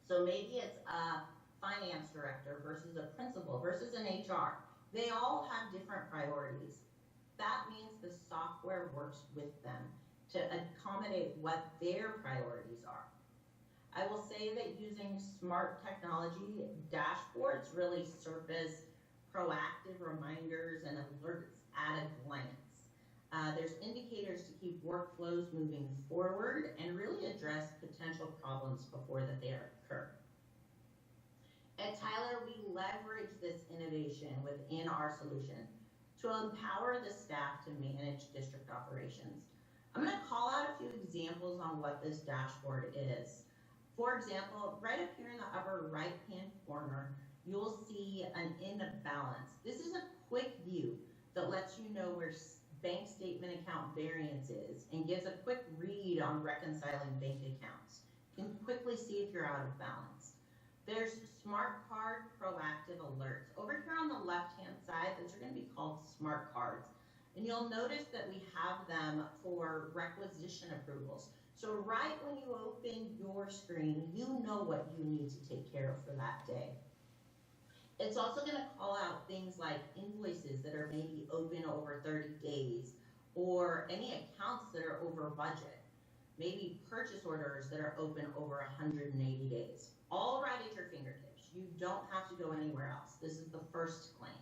So maybe it's a finance director versus a principal versus an HR. They all have different priorities. That means the software works with them to accommodate what their priorities are. I will say that using smart technology, dashboards really surface proactive reminders and alerts at a glance. There's indicators to keep workflows moving forward and really address potential problems before that they occur. At Tyler, we leverage this innovation within our solution to empower the staff to manage district operations. I'm going to call out a few examples on what this dashboard is. For example, right up here in the upper right-hand corner, you'll see an imbalance. This is a quick view that lets you know where bank statement account variance is and gives a quick read on reconciling bank accounts. You can quickly see if you're out of balance. There's Smart Card Proactive Alerts. Over here on the left-hand side, those are going to be called Smart Cards. And you'll notice that we have them for requisition approvals. So right when you open your screen, you know what you need to take care of for that day. It's also going to call out things like invoices that are maybe open over 30 days or any accounts that are over budget, maybe purchase orders that are open over 180 days. All right at your fingertips. You don't have to go anywhere else. This is the first glance.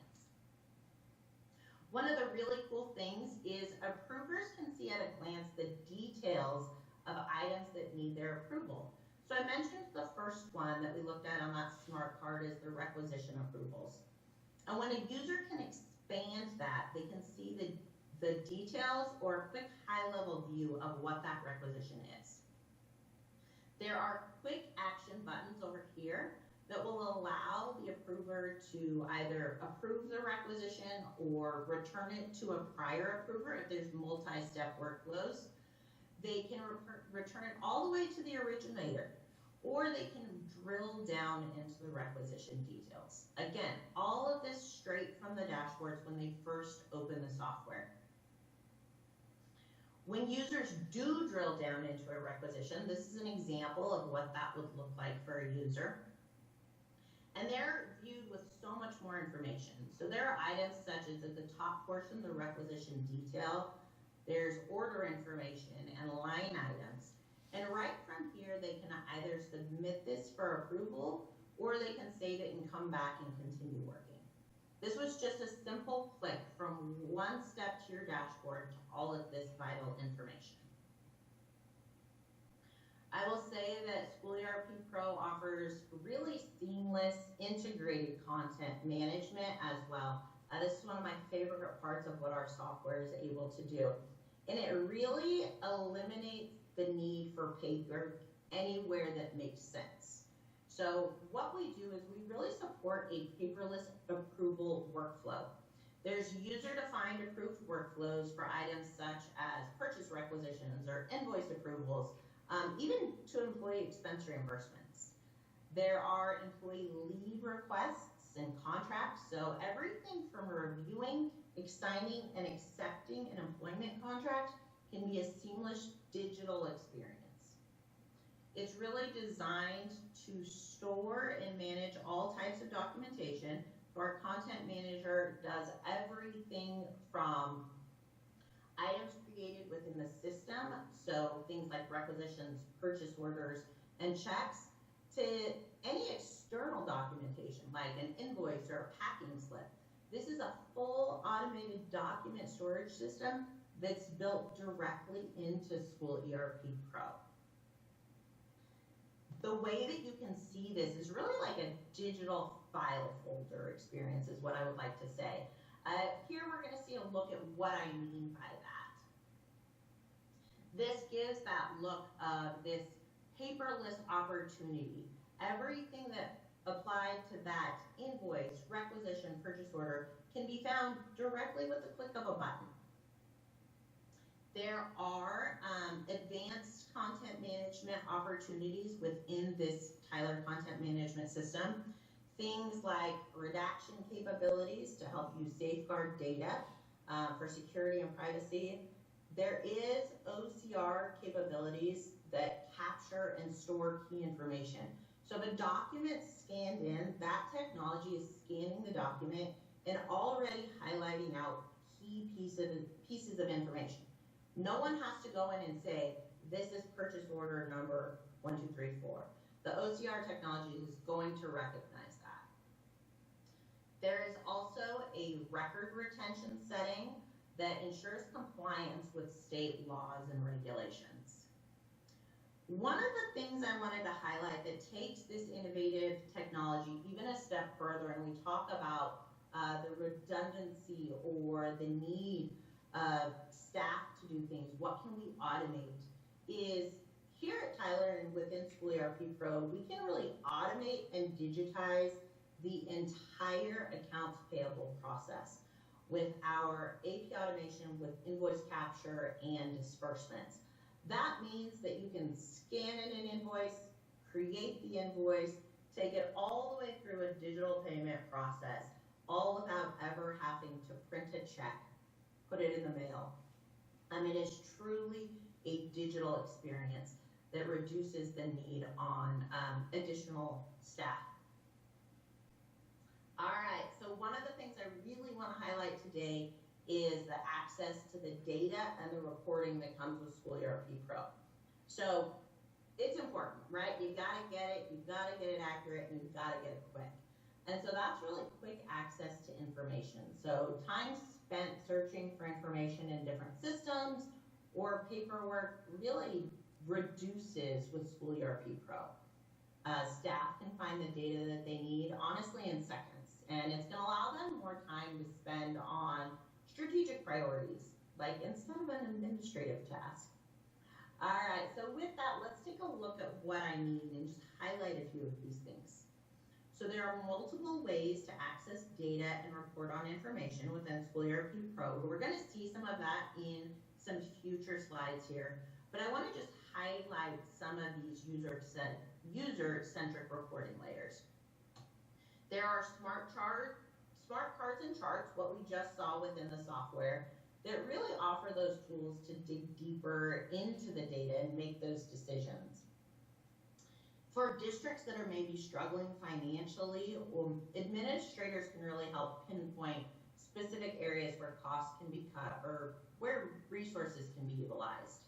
One of the really cool things is approvers can see at a glance the details of items that need their approval. So I mentioned the first one that we looked at on that smart card is the requisition approvals. And when a user can expand that, they can see the details or a quick high-level view of what that requisition is. There are quick action buttons over here that will allow the approver to either approve the requisition or return it to a prior approver if there's multi-step workflows. They can return it all the way to the originator, or they can drill down into the requisition details. Again, all of this straight from the dashboards when they first open the software. When users do drill down into a requisition, this is an example of what that would look like for a user. And they're viewed with so much more information. So there are items such as at the top portion, the requisition detail, there's order information and line items. And right from here, they can either submit this for approval or they can save it and come back and continue working. This was just a simple click from one step to your dashboard to all of this vital information. I will say that School ERP Pro offers really seamless, integrated content management as well. This is one of my favorite parts of what our software is able to do. And it really eliminates the need for paper anywhere that makes sense. So what we do is we really support a paperless approval workflow. There's user-defined approved workflows for items such as purchase requisitions or invoice approvals, even to employee expense reimbursements. There are employee leave requests and contracts, so everything from reviewing, signing, and accepting an employment contract can be a seamless digital experience. It's really designed to store and manage all types of documentation. So our content manager does everything from items created within the system, so things like requisitions, purchase orders, and checks, to any external documentation like an invoice or a packing slip. This is a full automated document storage system that's built directly into School ERP Pro. The way that you can see this is really like a digital file folder experience is what I would like to say. Here we're going to see a look at what I mean by that. This gives that look of this paperless opportunity. Everything that applied to that invoice, requisition, purchase order can be found directly with the click of a button. There are advanced content management opportunities within this Tyler content management system. Things like redaction capabilities to help you safeguard data for security and privacy. There is OCR capabilities that capture and store key information. So if a document's scanned in, that technology is scanning the document and already highlighting out key pieces of information. No one has to go in and say, this is purchase order number 1234. The OCR technology is going to recognize that. There is also a record retention setting that ensures compliance with state laws and regulations. One of the things I wanted to highlight that takes this innovative technology even a step further, and we talk about the redundancy or the need of staff to do things, what can we automate, is here at Tyler and within School ERP Pro, we can really automate and digitize the entire accounts payable process with our AP automation with invoice capture and disbursements. That means that you can scan in an invoice, create the invoice, take it all the way through a digital payment process, all without ever having to print a check, put it in the mail. It is truly a digital experience that reduces the need on additional staff. All right, so one of the things I really want to highlight today is the access to the data and the reporting that comes with School ERP Pro. So it's important, right? You've got to get it, you've got to get it accurate, and you've got to get it quick. And so that's really quick access to information. So time spent searching for information in different systems or paperwork really reduces with School ERP Pro. Staff can find the data that they need, honestly, in seconds. And it's going to allow them more time to spend on strategic priorities, like instead of an administrative task. All right, so with that, let's take a look at what I mean and just highlight a few of these things. So there are multiple ways to access data and report on information within School ERP Pro. We're going to see some of that in some future slides here, but I want to just highlight some of these user-centric reporting layers. There are smart cards and charts, what we just saw within the software, that really offer those tools to dig deeper into the data and make those decisions. For districts that are maybe struggling financially, administrators can really help pinpoint specific areas where costs can be cut or where resources can be utilized.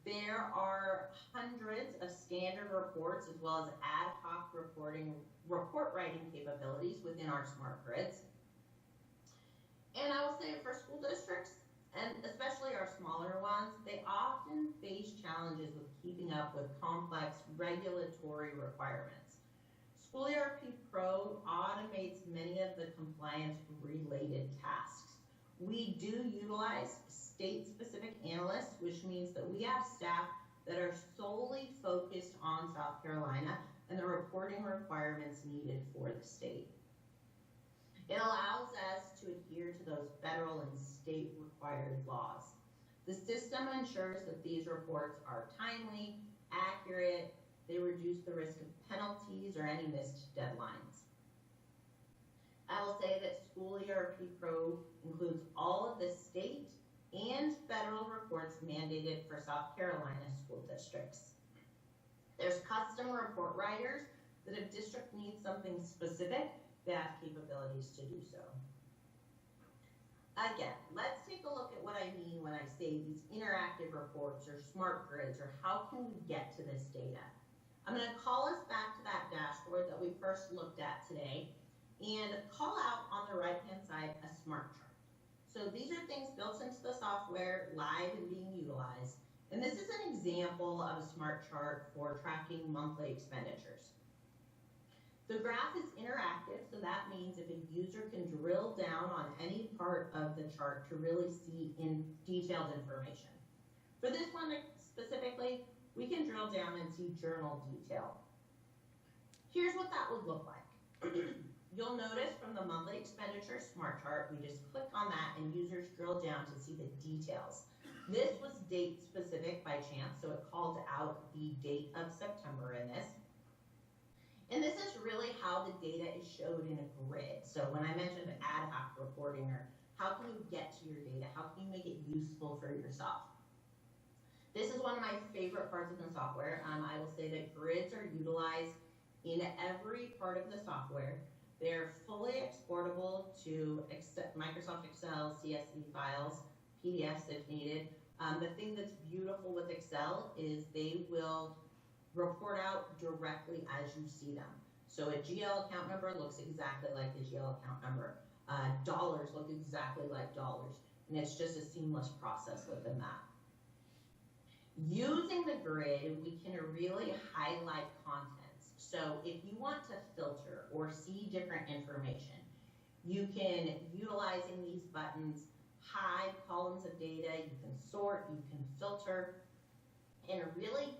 There are hundreds of standard reports as well as ad hoc report writing capabilities within our smart grids. And I will say for school districts, and especially our smaller ones, they often face challenges with keeping up with complex regulatory requirements. School ERP Pro automates many of the compliance-related tasks. We do utilize state-specific analysts, which means that we have staff that are solely focused on South Carolina and the reporting requirements needed for the state. It allows us to adhere to those federal and state required laws. The system ensures that these reports are timely, accurate, they reduce the risk of penalties or any missed deadlines. I will say that School ERP Pro includes all of the state and federal reports mandated for South Carolina school districts. There's custom report writers that if district needs something specific, they have capabilities to do so. Again, let's take a look at what I mean when I say these interactive reports or smart grids, or how can we get to this data? I'm going to call us back to that dashboard that we first looked at today and call out on the right-hand side a smart chart. So these are things built into the software, live and being utilized. And this is an example of a smart chart for tracking monthly expenditures. The graph is interactive, so that means if a user can drill down on any part of the chart to really see in detailed information. For this one specifically, we can drill down and see journal detail. Here's what that would look like. You'll notice from the monthly expenditure smart chart, we just click on that and users drill down to see the details. This was date specific by chance, so it called out the date of September in this. And this is really how the data is showed in a grid. So when I mentioned ad hoc reporting, or how can you get to your data? How can you make it useful for yourself? This is one of my favorite parts of the software. I will say that grids are utilized in every part of the software. They're fully exportable to Microsoft Excel, CSV files, PDFs if needed. The thing that's beautiful with Excel is they will report out directly as you see them. So a GL account number looks exactly like the GL account number. Dollars look exactly like dollars, and it's just a seamless process within that. Using the grid, we can really highlight contents. So if you want to filter or see different information, you can, utilizing these buttons, hide columns of data, you can sort, you can filter, and really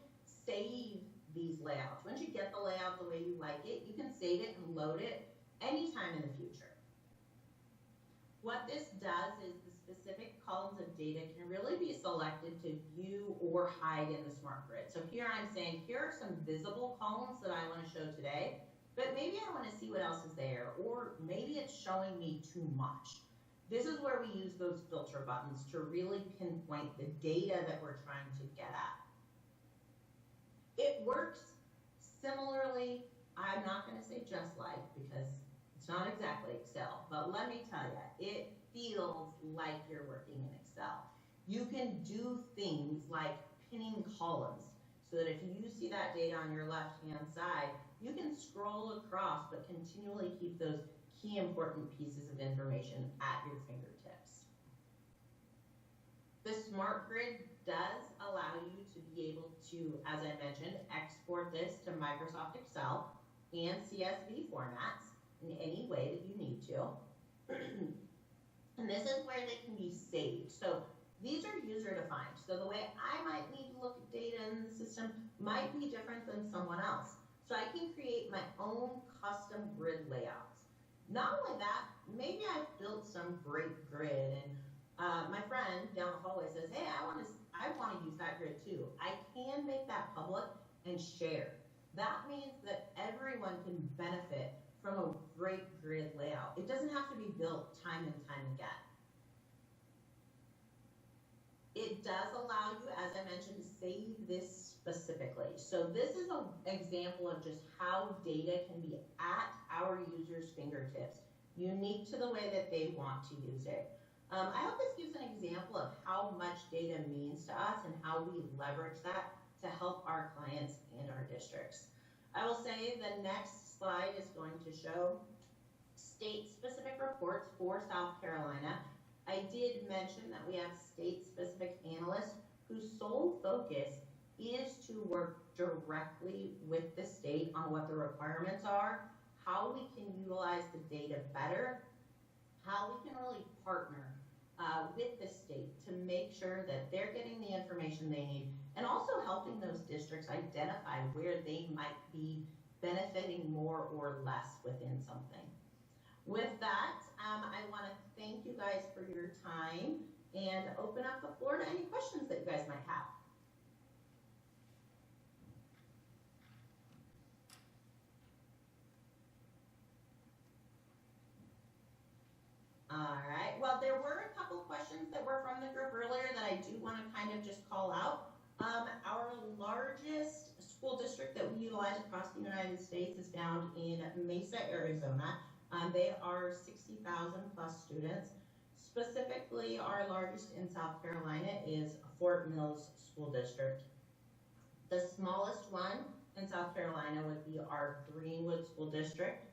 save these layouts. Once you get the layout the way you like it, you can save it and load it anytime in the future. What this does is the specific columns of data can really be selected to view or hide in the smart grid. So here I'm saying, here are some visible columns that I want to show today, but maybe I want to see what else is there, or maybe it's showing me too much. This is where we use those filter buttons to really pinpoint the data that we're trying to get at. It works similarly, I'm not going to say just like, because it's not exactly Excel, but let me tell you, it feels like you're working in Excel. You can do things like pinning columns, so that if you see that data on your left-hand side, you can scroll across, but continually keep those key important pieces of information at your fingertips. The smart grid does allow you to be able to, as I mentioned, export this to Microsoft Excel and CSV formats in any way that you need to. And this is where they can be saved. So these are user defined. So the way I might need to look at data in the system might be different than someone else. So I can create my own custom grid layouts. Not only that, maybe I've built some great grid, and my friend down the hallway says, hey, I want to use that grid too. I can make that public and share. That means that everyone can benefit from a great grid layout. It doesn't have to be built time and time again. It does allow you, as I mentioned, to save this specifically. So this is an example of just how data can be at our users' fingertips, unique to the way that they want to use it. I hope this gives an example of how much data means to us and how we leverage that to help our clients and our districts. I will say the next slide is going to show state-specific reports for South Carolina. I did mention that we have state-specific analysts whose sole focus is to work directly with the state on what the requirements are, how we can utilize the data better, how we can really partner with the state to make sure that they're getting the information they need, and also helping those districts identify where they might be benefiting more or less within something. With that, I want to thank you guys for your time and open up the floor to any questions that you guys might have. All right, well, there were a couple questions that were from the group earlier that I do want to kind of just call out. Our largest school district that we utilize across the United States is found in Mesa, Arizona. They are 60,000 plus students. Specifically, our largest in South Carolina is Fort Mills School District. The smallest one in South Carolina would be our Greenwood School District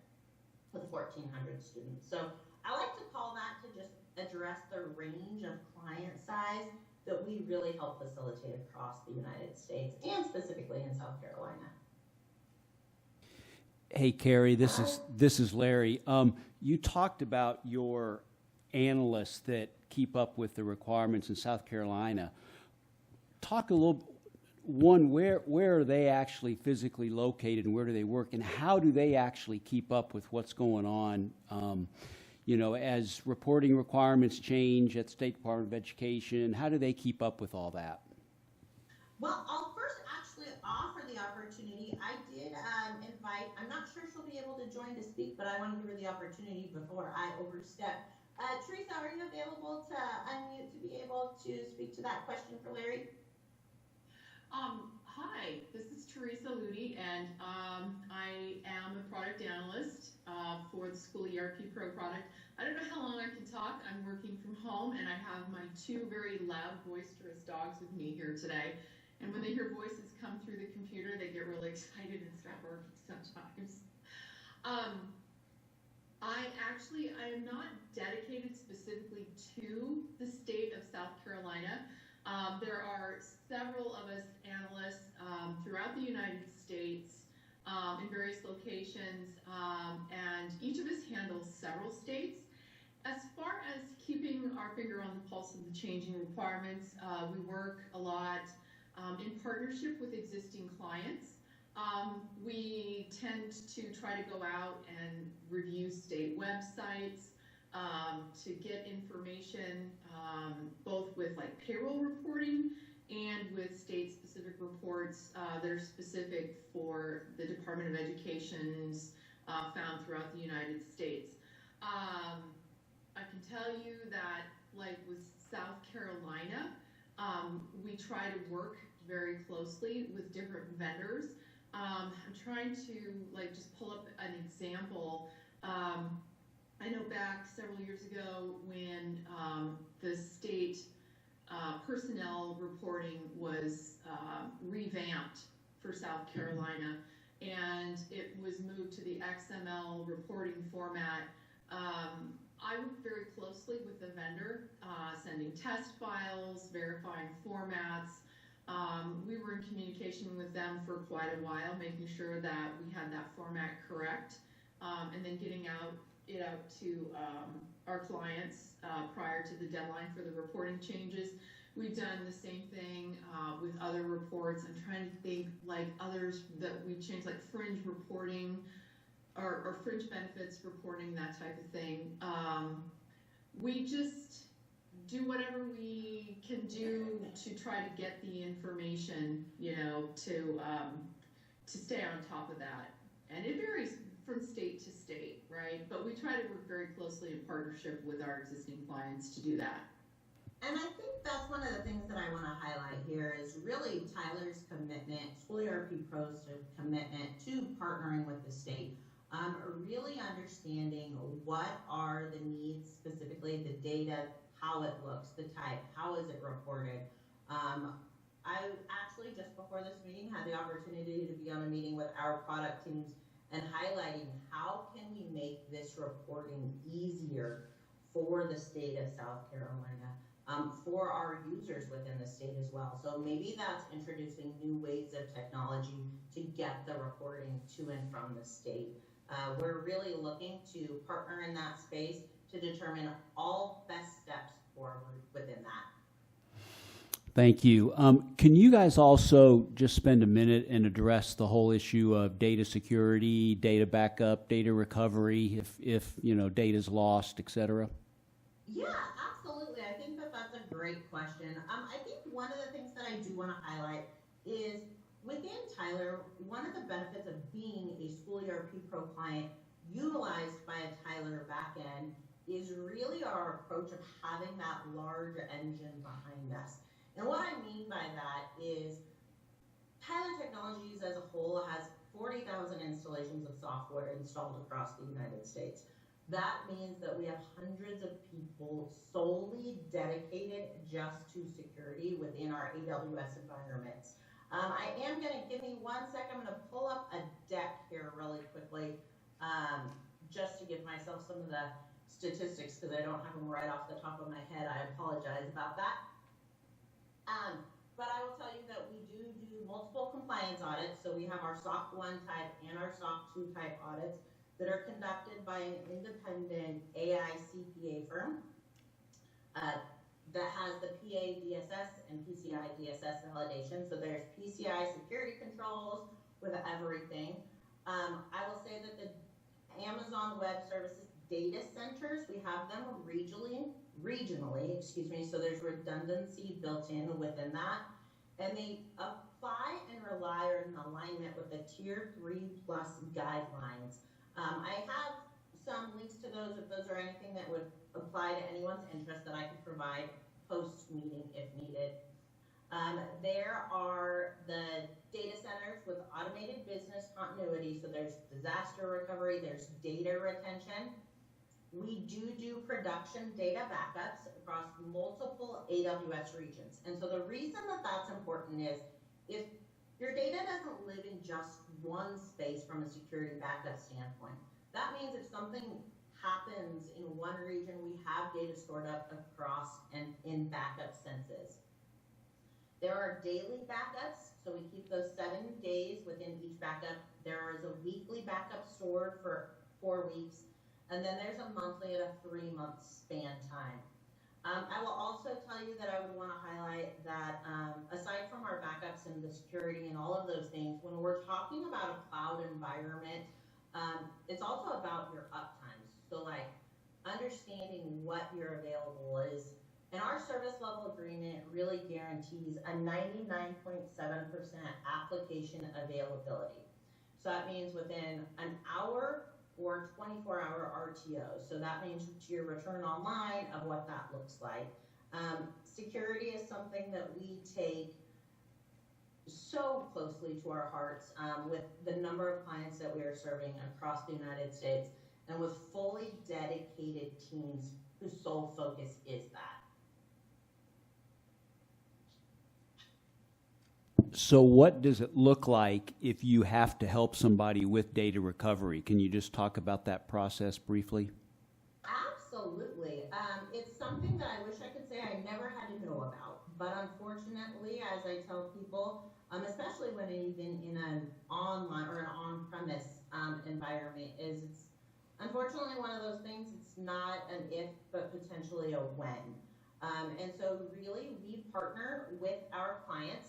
with 1,400 students. So I like to call that to just address the range of client size that we really help facilitate across the United States and specifically in South Carolina.
Hey, Carrie, this is Larry. You talked about your analysts that keep up with the requirements in South Carolina. Talk a little, one, where are they actually physically located and where do they work, and how do they actually keep up with what's going on? You know, as reporting requirements change at the State Department of Education, how do they keep up with all that?
Well, I'll first actually offer the opportunity. I did invite, I'm not sure she'll be able to join to speak, but I want to give her the opportunity before I overstep. Teresa, are you available to unmute to be able to speak to that question for Larry?
Hi, this is Teresa Ludy, and I am a product analyst for the School ERP Pro product. I don't know how long I can talk. I'm working from home, and I have my two very loud, boisterous dogs with me here today. And when they hear voices come through the computer, they get really excited and start barking sometimes. I am not dedicated specifically to the state of South Carolina. There are several of us analysts throughout the United States in various locations, and each of us handles several states. As far as keeping our finger on the pulse of the changing requirements, we work a lot in partnership with existing clients. We tend to try to go out and review state websites to get information both with like payroll reporting and with state-specific reports that are specific for the Department of Education's found throughout the United States. I can tell you that, like with South Carolina, we try to work very closely with different vendors. I'm trying to like just pull up an example. I know back several years ago when the state personnel reporting was revamped for South Carolina, and it was moved to the XML reporting format. I worked very closely with the vendor, sending test files, verifying formats. We were in communication with them for quite a while, making sure that we had that format correct, and then getting it out to our clients prior to the deadline for the reporting changes. We've done the same thing with other reports. I'm trying to think like others that we've changed, like fringe reporting or fringe benefits reporting, that type of thing. We just do whatever we can do to try to get the information, to stay on top of that. And it varies from state to state, right? But we try to work very closely in partnership with our existing clients to do that.
And I think that's one of the things that I want to highlight here is really Tyler's commitment, School ERP Pro's commitment to partnering with the state. Really understanding what are the needs, specifically the data, how it looks, the type, how is it reported. I actually, just before this meeting, had the opportunity to be on a meeting with our product teams and highlighting how can we make this reporting easier for the state of South Carolina, for our users within the state as well. So maybe that's introducing new ways of technology to get the reporting to and from the state. We're really looking to partner in that space to determine all best steps forward within that.
Thank you. Can you guys also just spend a minute and address the whole issue of data security, data backup, data recovery, if data's lost, et cetera?
Yeah, absolutely. I think that's a great question. I think one of the things that I do want to highlight is within Tyler, one of the benefits of being a School ERP Pro client utilized by a Tyler backend is really our approach of having that large engine behind us. And what I mean by that is Tyler Technologies as a whole has 40,000 installations of software installed across the United States. That means that we have hundreds of people solely dedicated just to security within our AWS environments. I am going to, give me 1 second, I'm going to pull up a deck here really quickly, just to give myself some of the statistics because I don't have them right off the top of my head. I apologize about that. But I will tell you that we do multiple compliance audits. So we have our SOC 1 type and our SOC 2 type audits that are conducted by an independent AI CPA firm that has the PA DSS and PCI DSS validation. So there's PCI security controls with everything. I will say that the Amazon Web Services data centers, we have them regionally, so there's redundancy built in within that. And they apply and rely on alignment with the Tier 3+ guidelines. I have some links to those if those are anything that would apply to anyone's interest that I could provide post-meeting if needed. There are the data centers with automated business continuity. So there's disaster recovery, there's data retention. We do production data backups across multiple AWS regions. And so the reason that that's important is if your data doesn't live in just one space from a security backup standpoint, that means if something happens in one region, we have data stored up across and in backup senses. There are daily backups, so we keep those 7 days within each backup. There is a weekly backup stored for 4 weeks, and then there's a monthly and a 3-month span time. I will also tell you that I would want to highlight that aside from our backups and the security and all of those things, when we're talking about a cloud environment, it's also about your uptimes. So like understanding what your available is. And our service level agreement really guarantees a 99.7% application availability. So that means within an hour or 24-hour RTO. So that means to your return online of what that looks like. Security is something that we take so closely to our hearts with the number of clients that we are serving across the United States and with fully dedicated teams whose sole focus is that.
So what does it look like if you have to help somebody with data recovery? Can you just talk about that process briefly?
Absolutely. It's something that I wish I could say I never had to know about. But unfortunately, as I tell people, especially when even in an online or an on-premise environment, it's unfortunately one of those things. It's not an if, but potentially a when. And so really, we partner with our clients.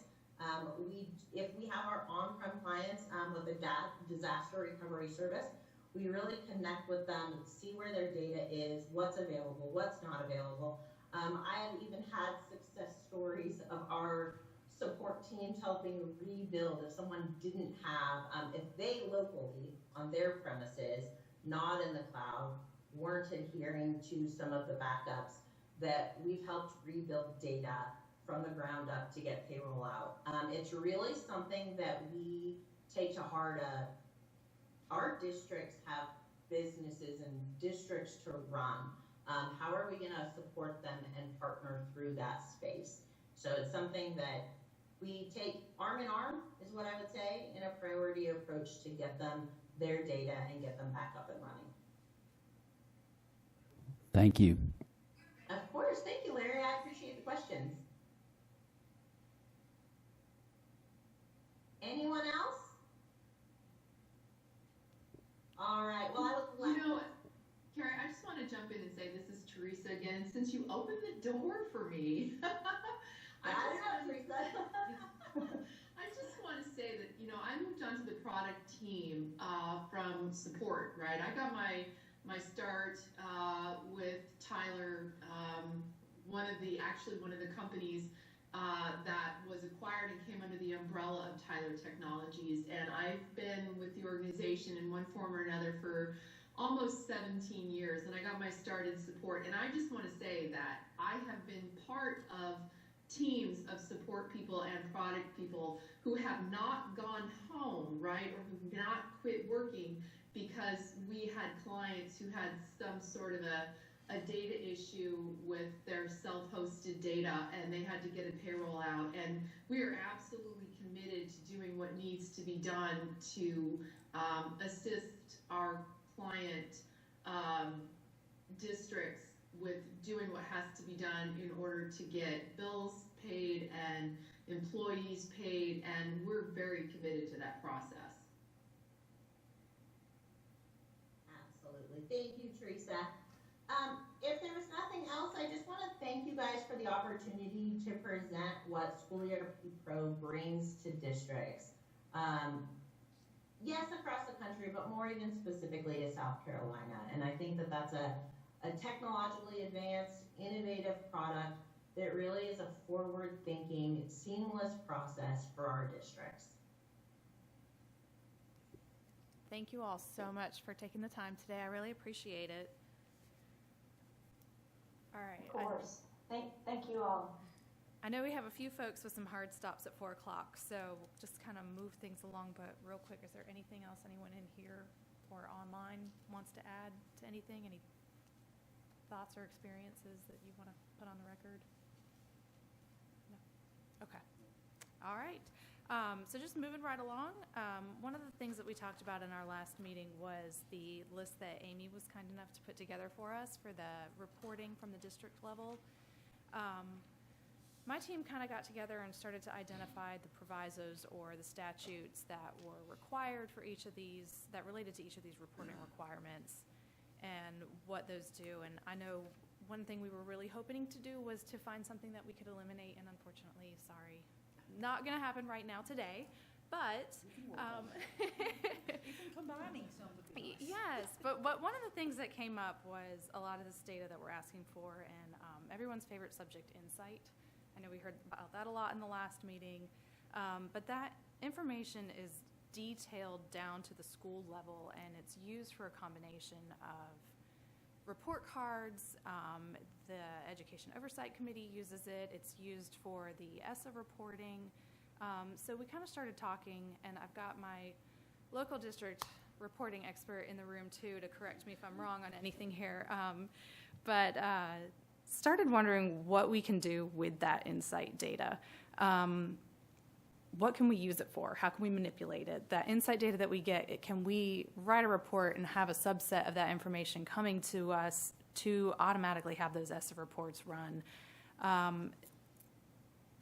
If we have our on-prem clients with a disaster recovery service, we really connect with them, see where their data is, what's available, what's not available. I have even had success stories of our support teams helping rebuild if someone didn't have, if they locally on their premises, not in the cloud, weren't adhering to some of the backups, that we've helped rebuild data from the ground up to get payroll out. It's really something that we take to heart. Our districts have businesses and districts to run. How are we going to support them and partner through that space? So it's something that we take arm in arm, is what I would say, in a priority approach to get them their data and get them back up and running.
Thank you.
Of course. Thank you, Larry. I appreciate the questions. Anyone else? All right. Well, I would like.
You know, Carrie, I just want to jump in and say this is Teresa again. And since you opened the door for me, I just want to say that, you know, I moved onto the product team from support, right? I got my start with Tyler, one of the companies that was acquired and came under the umbrella of Tyler Technologies. And I've been with the organization in one form or another for almost 17 years. And I got my start in support. And I just want to say that I have been part of teams of support people and product people who have not gone home, right? Or who've not quit working because we had clients who had some sort of a data issue with their self-hosted data and they had to get a payroll out. And we are absolutely committed to doing what needs to be done to assist our client districts with doing what has to be done in order to get bills paid and employees paid, and we're very committed to that process.
Absolutely. Thank you, Teresa. If there was nothing else, I just want to thank you guys for the opportunity to present what School ERP Pro brings to districts. Yes, across the country, but more even specifically to South Carolina. And I think that that's a technologically advanced, innovative product that really is a forward-thinking, seamless process for our districts.
Thank you all so much for taking the time today. I really appreciate it. All right.
Of course. Thank you all.
I know we have a few folks with some hard stops at 4 o'clock, so just kind of move things along. But real quick, is there anything else anyone in here or online wants to add to anything? Any thoughts or experiences that you want to put on the record? No? Okay. All right. So just moving right along, one of the things that we talked about in our last meeting was the list that Amy was kind enough to put together for us for the reporting from the district level. My team kind of got together and started to identify the provisos or the statutes that were required for each of these, that related to each of these reporting requirements and what those do. And I know one thing we were really hoping to do was to find something that we could eliminate, and unfortunately, sorry, not going to happen right now today, but
You can combining some would be nice.
yes, but one of the things that came up was a lot of this data that we're asking for, and everyone's favorite subject, insight. I know we heard about that a lot in the last meeting, but that information is detailed down to the school level, and it's used for a combination of report cards. The Education Oversight Committee uses it. It's used for the ESSA reporting. So we kind of started talking, and I've got my local district reporting expert in the room too to correct me if I'm wrong on anything here. But started wondering what we can do with that insight data. What can we use it for? How can we manipulate it? That insight data that we get, can we write a report and have a subset of that information coming to us to automatically have those ESSA reports run?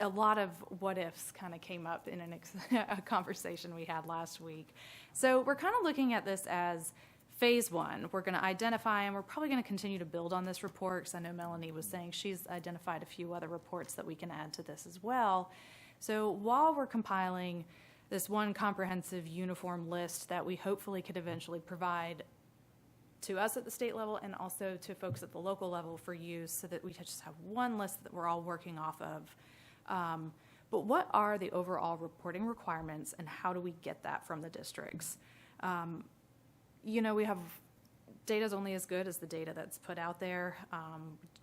A lot of what ifs kind of came up in a conversation we had last week. So we're kind of looking at this as phase one. We're going to identify, and we're probably going to continue to build on this report, because I know Melanie was saying she's identified a few other reports that we can add to this as well. So while we're compiling this one comprehensive uniform list that we hopefully could eventually provide to us at the state level and also to folks at the local level for use, so that we just have one list that we're all working off of. But what are the overall reporting requirements, and how do we get that from the districts? We have data's only as good as the data that's put out there.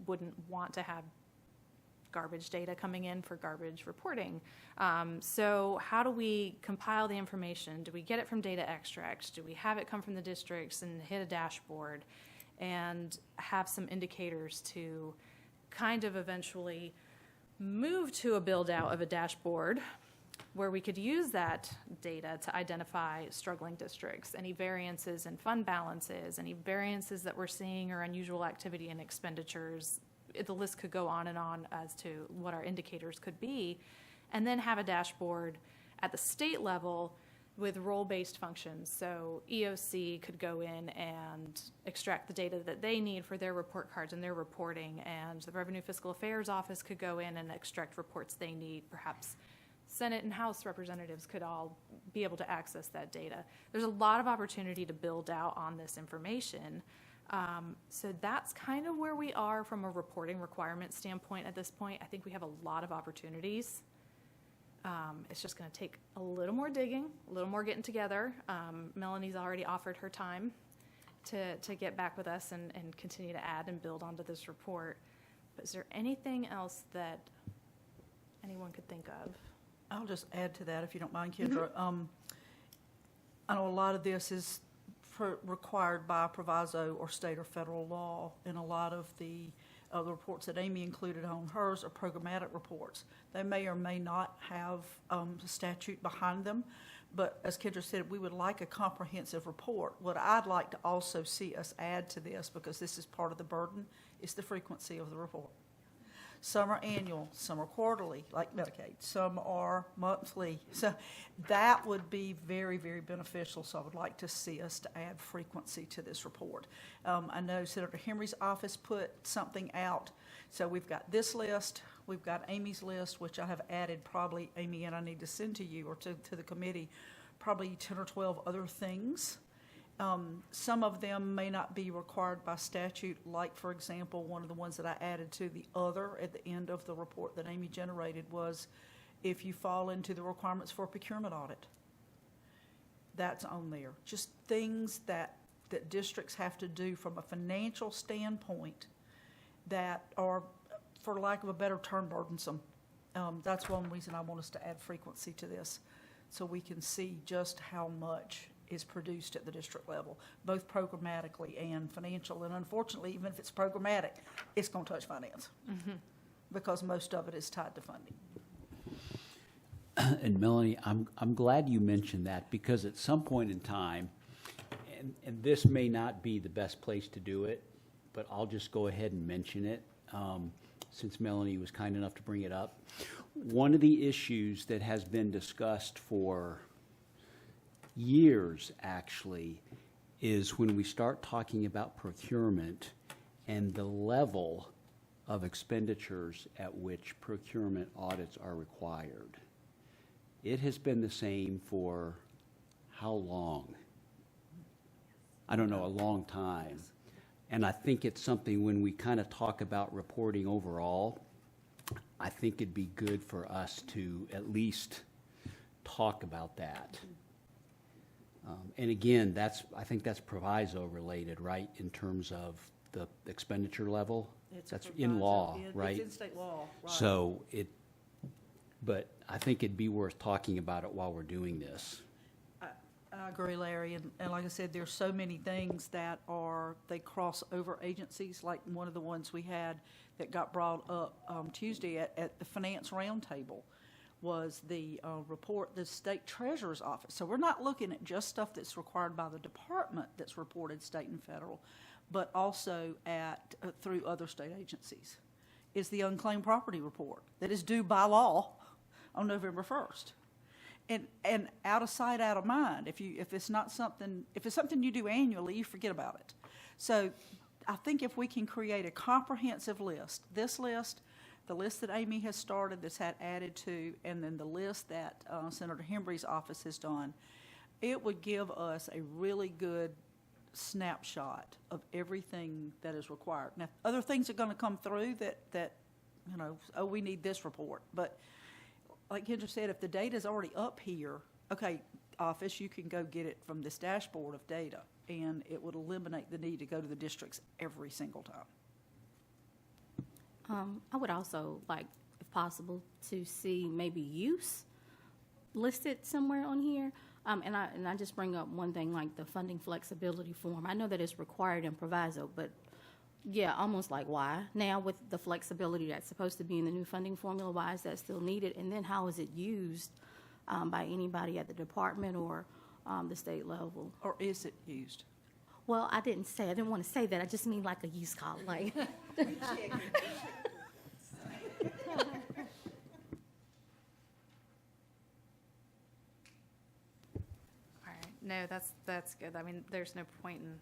Wouldn't want to have garbage data coming in for garbage reporting. So how do we compile the information? Do we get it from data extracts? Do we have it come from the districts and hit a dashboard and have some indicators to kind of eventually move to a build out of a dashboard where we could use that data to identify struggling districts, any variances in fund balances, any variances that we're seeing or unusual activity in expenditures. The list could go on and on as to what our indicators could be, and then have a dashboard at the state level with role-based functions. So EOC could go in and extract the data that they need for their report cards and their reporting, and the Revenue Fiscal Affairs Office could go in and extract reports they need. Perhaps Senate and House representatives could all be able to access that data. There's a lot of opportunity to build out on this information. So that's kind of where we are from a reporting requirement standpoint at this point. I think we have a lot of opportunities. It's just going to take a little more digging, a little more getting together. Melanie's already offered her time to get back with us and continue to add and build onto this report. But is there anything else that anyone could think of?
I'll just add to that, if you don't mind, Kendra. I know a lot of this is required by proviso or state or federal law, and a lot of the reports that Amy included on hers are programmatic reports. They may or may not have a statute behind them, but as Kendra said, we would like a comprehensive report. What I'd like to also see us add to this, because this is part of the burden, is the frequency of the report. Some are annual, some are quarterly, like Medicaid, some are monthly. So that would be very, very beneficial. So I would like to see us to add frequency to this report. I know Senator Henry's office put something out. So we've got this list, we've got Amy's list, which I have added probably, Amy, and I need to send to you or to the committee, probably 10 or 12 other things. Some of them may not be required by statute, like, for example, one of the ones that I added to the other at the end of the report that Amy generated was if you fall into the requirements for a procurement audit. That's on there. Just things that districts have to do from a financial standpoint that are, for lack of a better term, burdensome. That's one reason I want us to add frequency to this, so we can see just how much is produced at the district level, both programmatically and financial. And unfortunately, even if it's programmatic, it's going to touch finance because most of it is tied to funding.
And Melanie, I'm glad you mentioned that, because at some point in time, and this may not be the best place to do it, but I'll just go ahead and mention it, since Melanie was kind enough to bring it up. One of the issues that has been discussed for years, actually, is when we start talking about procurement and the level of expenditures at which procurement audits are required. It has been the same for how long? I don't know, a long time. And I think it's something, when we kind of talk about reporting overall, I think it'd be good for us to at least talk about that. And again, I think that's proviso related, right, in terms of the expenditure level? That's in law, right?
It's in state law, right.
So but I think it'd be worth talking about it while we're doing this.
I agree, Larry, and like I said, there's so many things that they cross over agencies, like one of the ones we had that got brought up Tuesday at the Finance Roundtable was the report, the State Treasurer's Office. So we're not looking at just stuff that's required by the department that's reported state and federal, but also through other state agencies, is the unclaimed property report that is due by law on November 1st. And out of sight, out of mind. If it's something you do annually, you forget about it. So I think if we can create a comprehensive list, this list, the list that Amy has started that's had added to, and then the list that Senator Hembree's office has done, it would give us a really good snapshot of everything that is required. Now, other things are going to come through that we need this report, but like Kendra said, if the data is already up here, okay, office, you can go get it from this dashboard of data, and it would eliminate the need to go to the districts every single time.
I would also like, if possible, to see maybe use listed somewhere on here. And I just bring up one thing, like the funding flexibility form. I know that it's required in proviso, but yeah, almost like why? Now with the flexibility that's supposed to be in the new funding formula, why is that still needed? And then how is it used by anybody at the department or the state level?
Or is it used?
Well, I didn't want to say that. I just mean like a use call, like.
All right, no, that's good. I mean, there's no point in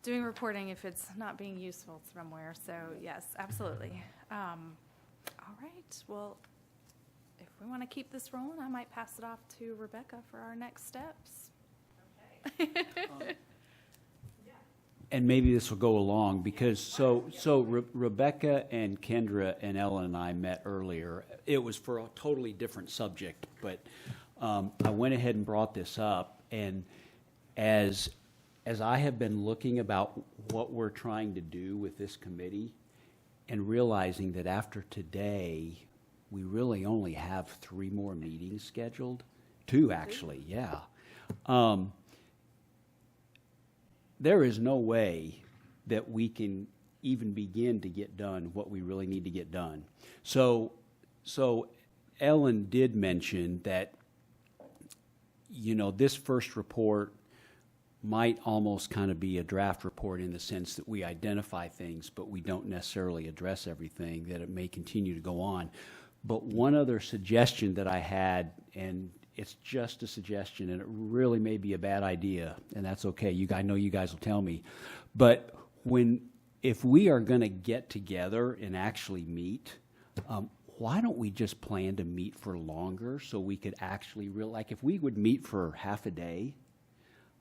doing reporting if it's not being useful somewhere. So yes, absolutely. All right. Well, if we want to keep this rolling, I might pass it off to Rebecca for our next steps. Okay.
And maybe this will go along, because Rebecca and Kendra and Ellen and I met earlier. It was for a totally different subject, but I went ahead and brought this up. And as I have been looking about what we're trying to do with this committee, and realizing that after today, we really only have 3 more meetings scheduled. 2, actually, yeah. There is no way that we can even begin to get done what we really need to get done. So Ellen did mention that, this first report might almost kind of be a draft report, in the sense that we identify things, but we don't necessarily address everything, that it may continue to go on. But one other suggestion that I had, and it's just a suggestion, and it really may be a bad idea, and that's okay. I know you guys will tell me. But if we are going to get together and actually meet, why don't we just plan to meet for longer, so we could actually like if we would meet for half a day.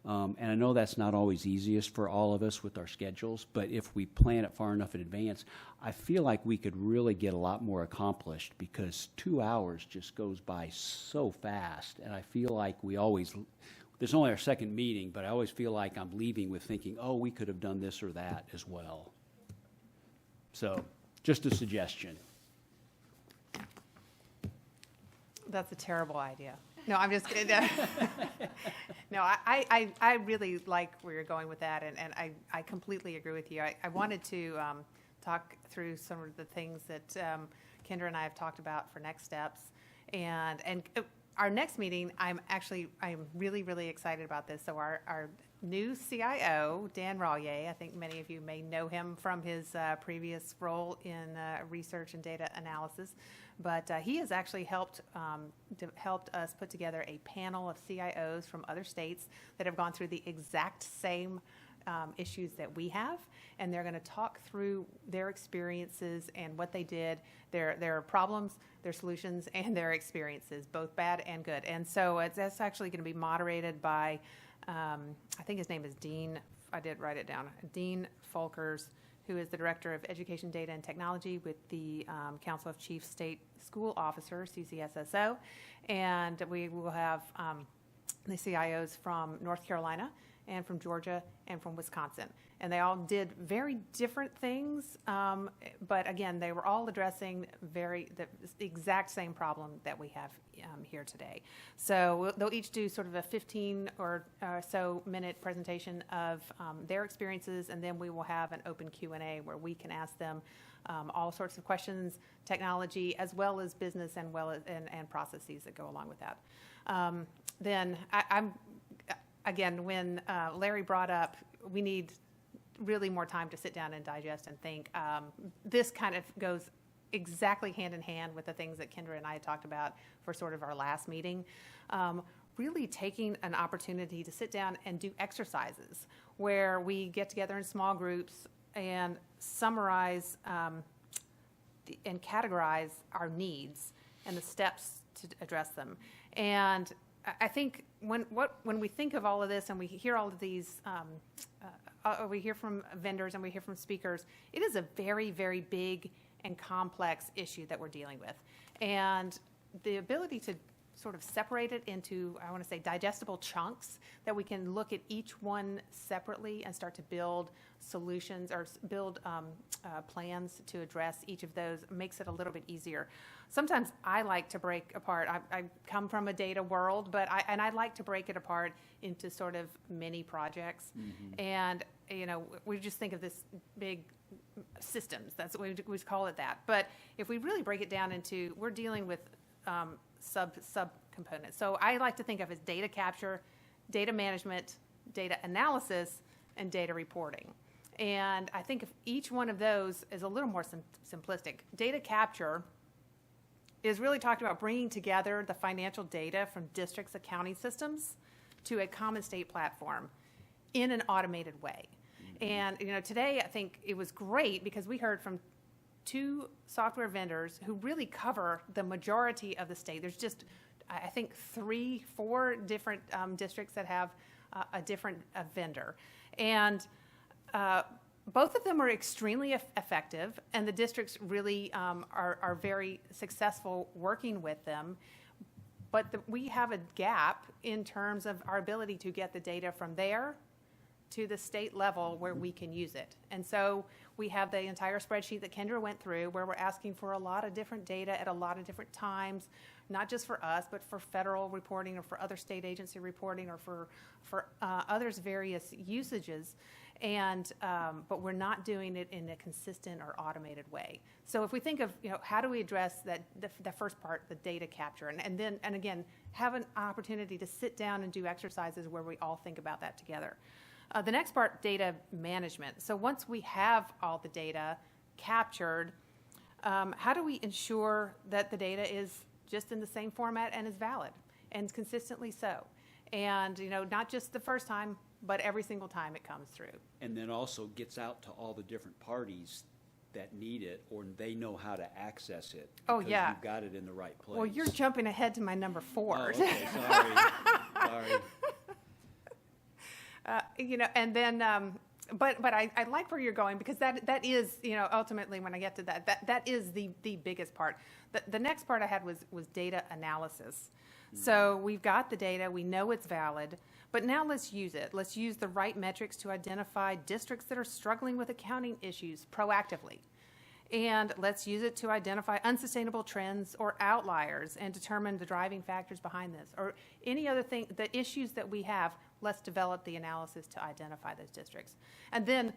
And I know that's not always easiest for all of us with our schedules, but if we plan it far enough in advance, I feel like we could really get a lot more accomplished, because 2 hours just goes by so fast. And I feel like there's only our second meeting, but I always feel like I'm leaving with thinking, oh, we could have done this or that as well. So just a suggestion.
That's a terrible idea. No, I'm just kidding. No, I really like where you're going with that, and I completely agree with you. I wanted to talk through some of the things that Kendra and I have talked about for next steps. And our next meeting, I'm really, really excited about this. So our new CIO, Dan Rollier, I think many of you may know him from his previous role in research and data analysis, but he has actually helped us put together a panel of CIOs from other states that have gone through the exact same issues that we have, and they're going to talk through their experiences and what they did, their problems, their solutions, and their experiences, both bad and good. And so that's actually going to be moderated by, I think his name is Dean, I did write it down, Dean Folkers, who is the Director of Education, Data, and Technology with the Council of Chief State School Officers, CCSSO. And we will have the CIOs from North Carolina and from Georgia and from Wisconsin. And they all did very different things, but again, they were all addressing the exact same problem that we have here today. So they'll each do sort of a 15 or so minute presentation of their experiences, and then we will have an open Q&A where we can ask them all sorts of questions, technology, as well as business and processes that go along with that. Then again, when Larry brought up, we need really more time to sit down and digest and think. This kind of goes exactly hand in hand with the things that Kendra and I had talked about for sort of our last meeting. Really taking an opportunity to sit down and do exercises where we get together in small groups and summarize and categorize our needs and the steps to address them. And I think when we think of all of this and we hear all of these, we hear from vendors and we hear from speakers, it is a very, very big and complex issue that we're dealing with. And the ability to sort of separate it into, I want to say, digestible chunks that we can look at each one separately and start to build solutions or build plans to address each of those makes it a little bit easier. Sometimes I like to break apart. I come from a data world, but I like to break it apart into sort of mini projects. Mm-hmm. And, we just think of this big systems. That's what we call it that. But if we really break it down into, we're dealing with sub components. So I like to think of as data capture, data management, data analysis, and data reporting. And I think if each one of those is a little more simplistic. Data capture is really talking about bringing together the financial data from districts' accounting systems to a common state platform in an automated way. And today I think it was great because we heard from 2 software vendors who really cover the majority of the state. There's just, I think, 3-4 different districts that have a different vendor. And both of them are extremely effective, and the districts really are very successful working with them. But we have a gap in terms of our ability to get the data from there to the state level where we can use it. And so we have the entire spreadsheet that Kendra went through where we're asking for a lot of different data at a lot of different times, not just for us, but for federal reporting or for other state agency reporting or for others' various usages. And but we're not doing it in a consistent or automated way. So if we think of how do we address that the first part, the data capture, and then again have an opportunity to sit down and do exercises where we all think about that together. The next part, data management. So once we have all the data captured, how do we ensure that the data is just in the same format and is valid and consistently so? And not just the first time, but every single time it comes through.
And then also gets out to all the different parties that need it, or they know how to access it.
Oh, yeah.
You've got it in the right place.
Well, you're jumping ahead to my number 4.
Oh, okay, sorry.
And then, but I like where you're going because that is, ultimately when I get to that is the biggest part. The next part I had was data analysis. Mm-hmm. So we've got the data, we know it's valid, but now let's use it. Let's use the right metrics to identify districts that are struggling with accounting issues proactively. And let's use it to identify unsustainable trends or outliers and determine the driving factors behind this. Or any other thing, the issues that we have, let's develop the analysis to identify those districts. And then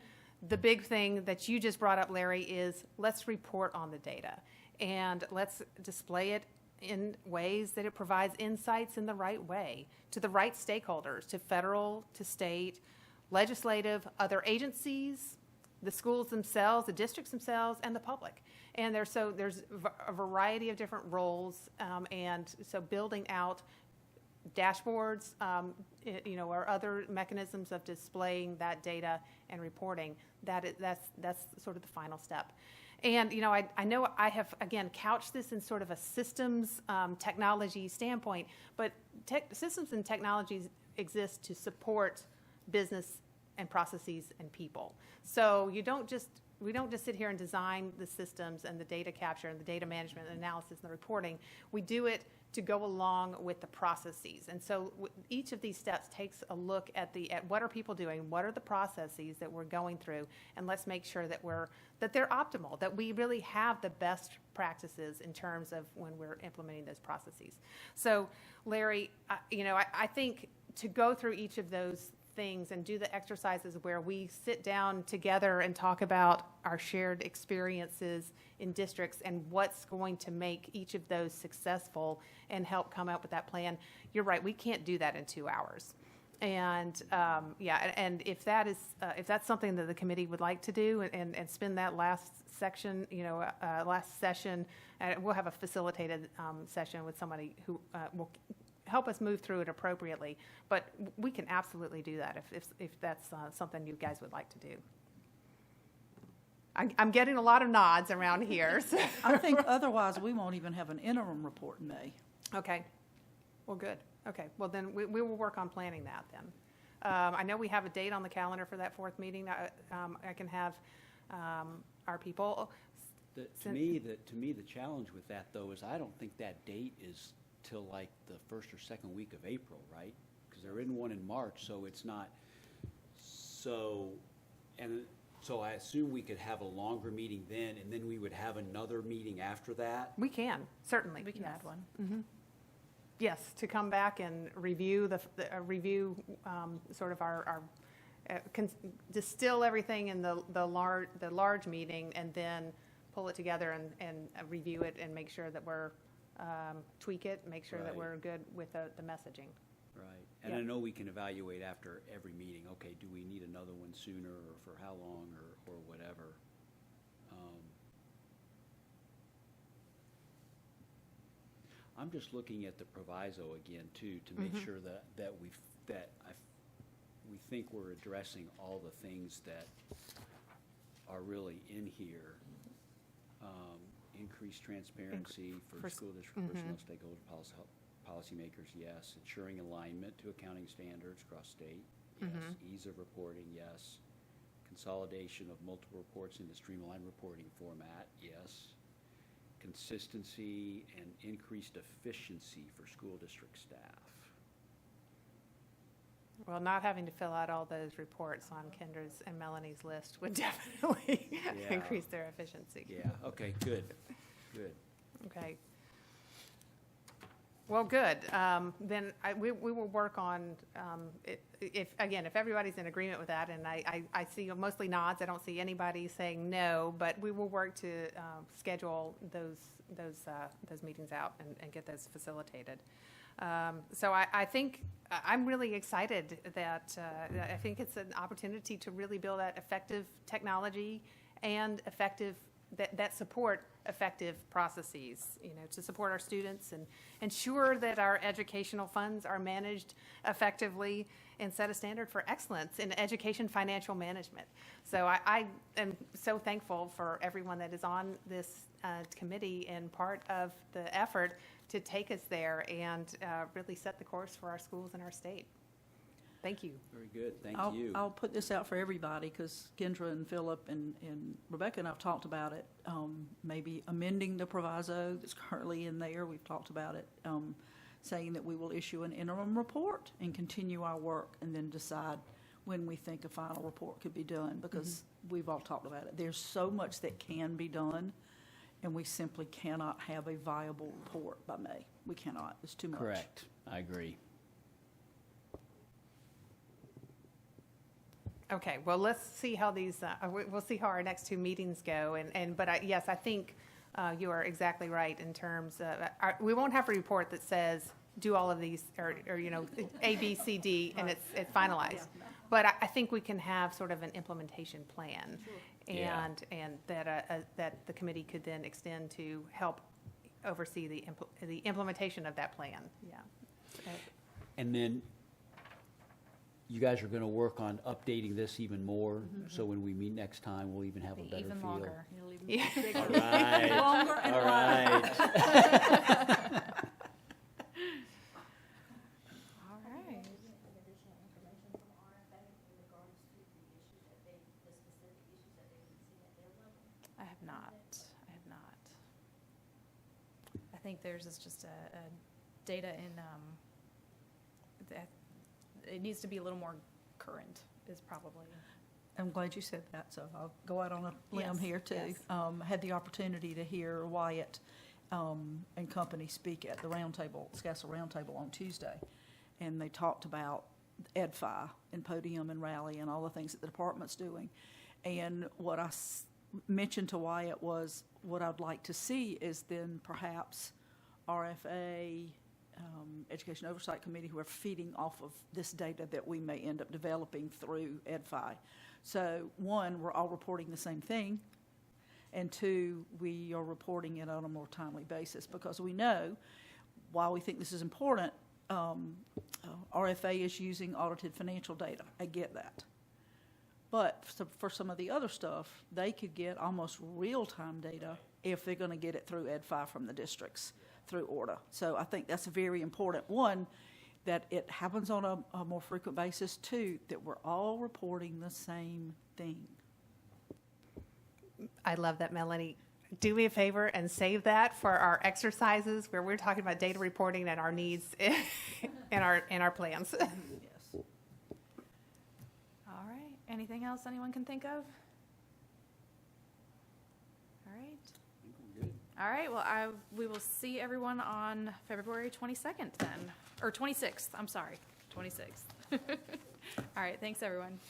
the big thing that you just brought up, Larry, is let's report on the data. And let's display it in ways that it provides insights in the right way to the right stakeholders, to federal, to state, legislative, other agencies, the schools themselves, the districts themselves, and the public. And there's a variety of different roles, and so building out dashboards, or other mechanisms of displaying that data and reporting, that's sort of the final step. And, I know I have, again, couched this in sort of a systems technology standpoint, but systems and technologies exist to support business and processes and people. So we don't just sit here and design the systems and the data capture and the data management and analysis and the reporting. We do it to go along with the processes. And so each of these steps takes a look at what are people doing, what are the processes that we're going through, and let's make sure that they're optimal, that we really have the best practices in terms of when we're implementing those processes. So, Larry, I think to go through each of those things and do the exercises where we sit down together and talk about our shared experiences in districts and what's going to make each of those successful and help come up with that plan. You're right, we can't do that in 2 hours. And and if that's something that the committee would like to do and spend that last section, last session, we'll have a facilitated session with somebody who will help us move through it appropriately. But we can absolutely do that if that's something you guys would like to do. I'm getting a lot of nods around here. So.
I think otherwise we won't even have an interim report in May.
Okay. Well, good. Okay. Well, then we will work on planning that then. I know we have a date on the calendar for that 4th meeting. I can have our people.
To me, the challenge with that, though, is I don't think that date is till like the 1st or 2nd week of April, right? Because there isn't one in March, so it's not. So I assume we could have a longer meeting then, and then we would have another meeting after that.
We can, certainly.
We can add one.
Mm-hmm. Yes, to come back and review sort of our distill everything in the large meeting, and then pull it together and review it and make sure that we're tweak it, make sure that we're good with the messaging.
Right, and I know we can evaluate after every meeting. Okay, do we need another one sooner, or for how long, or whatever? I'm just looking at the proviso again too to make sure that we think we're addressing all the things that are really in here. Increased transparency for school district personnel, stakeholders, policymakers, yes. Ensuring alignment to accounting standards across state, yes. Ease of reporting, yes. Consolidation of multiple reports into streamlined reporting format, yes. Consistency and increased efficiency for school district staff.
Well, not having to fill out all those reports on Kendra's and Melanie's list would definitely increase their efficiency.
Yeah, okay, good.
Okay. Well, good. Then we will work on, if everybody's in agreement with that, and I see mostly nods, I don't see anybody saying no, but we will work to schedule those meetings out and get those facilitated. So I think I'm really excited that I think it's an opportunity to really build that effective technology and that support effective processes, to support our students and ensure that our educational funds are managed effectively and set a standard for excellence in education financial management. So I am so thankful for everyone that is on this committee and part of the effort to take us there and really set the course for our schools and our state. Thank you.
Very good. Thank you.
I'll put this out for everybody because Kendra and Philip and Rebecca and I've talked about it. Maybe amending the proviso that's currently in there. We've talked about it. Saying that we will issue an interim report and continue our work and then decide when we think a final report could be done, because we've all talked about it. There's so much that can be done, and we simply cannot have a viable report by May. We cannot. It's too much.
Correct. I agree.
Okay, well, let's see how these, we'll see how our next two meetings go. But yes, I think You are exactly right in terms of, we won't have a report that says, do all of these, or you know, A, B, C, D, and it's finalized. But I think we can have sort of an implementation plan.
Yeah.
And that the committee could then extend to help oversee the implementation of that plan, yeah.
And then you guys are going to work on updating this even more, so when we meet next time, we'll even have a better
Even
feel.
longer.
Yeah.
All right.
Longer and
All
wider.
right.
All right. I have not. I have not. I think theirs is just a data in, it needs to be a little more current is probably.
I'm glad you said that, so I'll go out on a limb
Yes,
here too.
yes.
Had the opportunity to hear Wyatt and company speak at the roundtable, Scastle Roundtable on Tuesday, and they talked about EdFi and Podium and Rally and all the things that the department's doing. And what I mentioned to Wyatt was what I'd like to see is then perhaps RFA, Education Oversight Committee, who are feeding off of this data that we may end up developing through EdFi. So one, we're all reporting the same thing, and two, we are reporting it on a more timely basis because we know, while we think this is important, RFA is using audited financial data. I get that. But for some of the other stuff, they could get almost real-time data if they're going to get it through EdFi from the districts, through ORDA. So I think that's very important. One, that it happens on a more frequent basis. Two, that we're all reporting the same thing.
I love that, Melanie. Do me a favor and save that for our exercises where we're talking about data reporting and our needs in our plans.
Yes.
All right. Anything else anyone can think of? All right. All right. Well, we will see everyone on February 22nd then, or 26th. I'm sorry, 26th. All right. Thanks, everyone.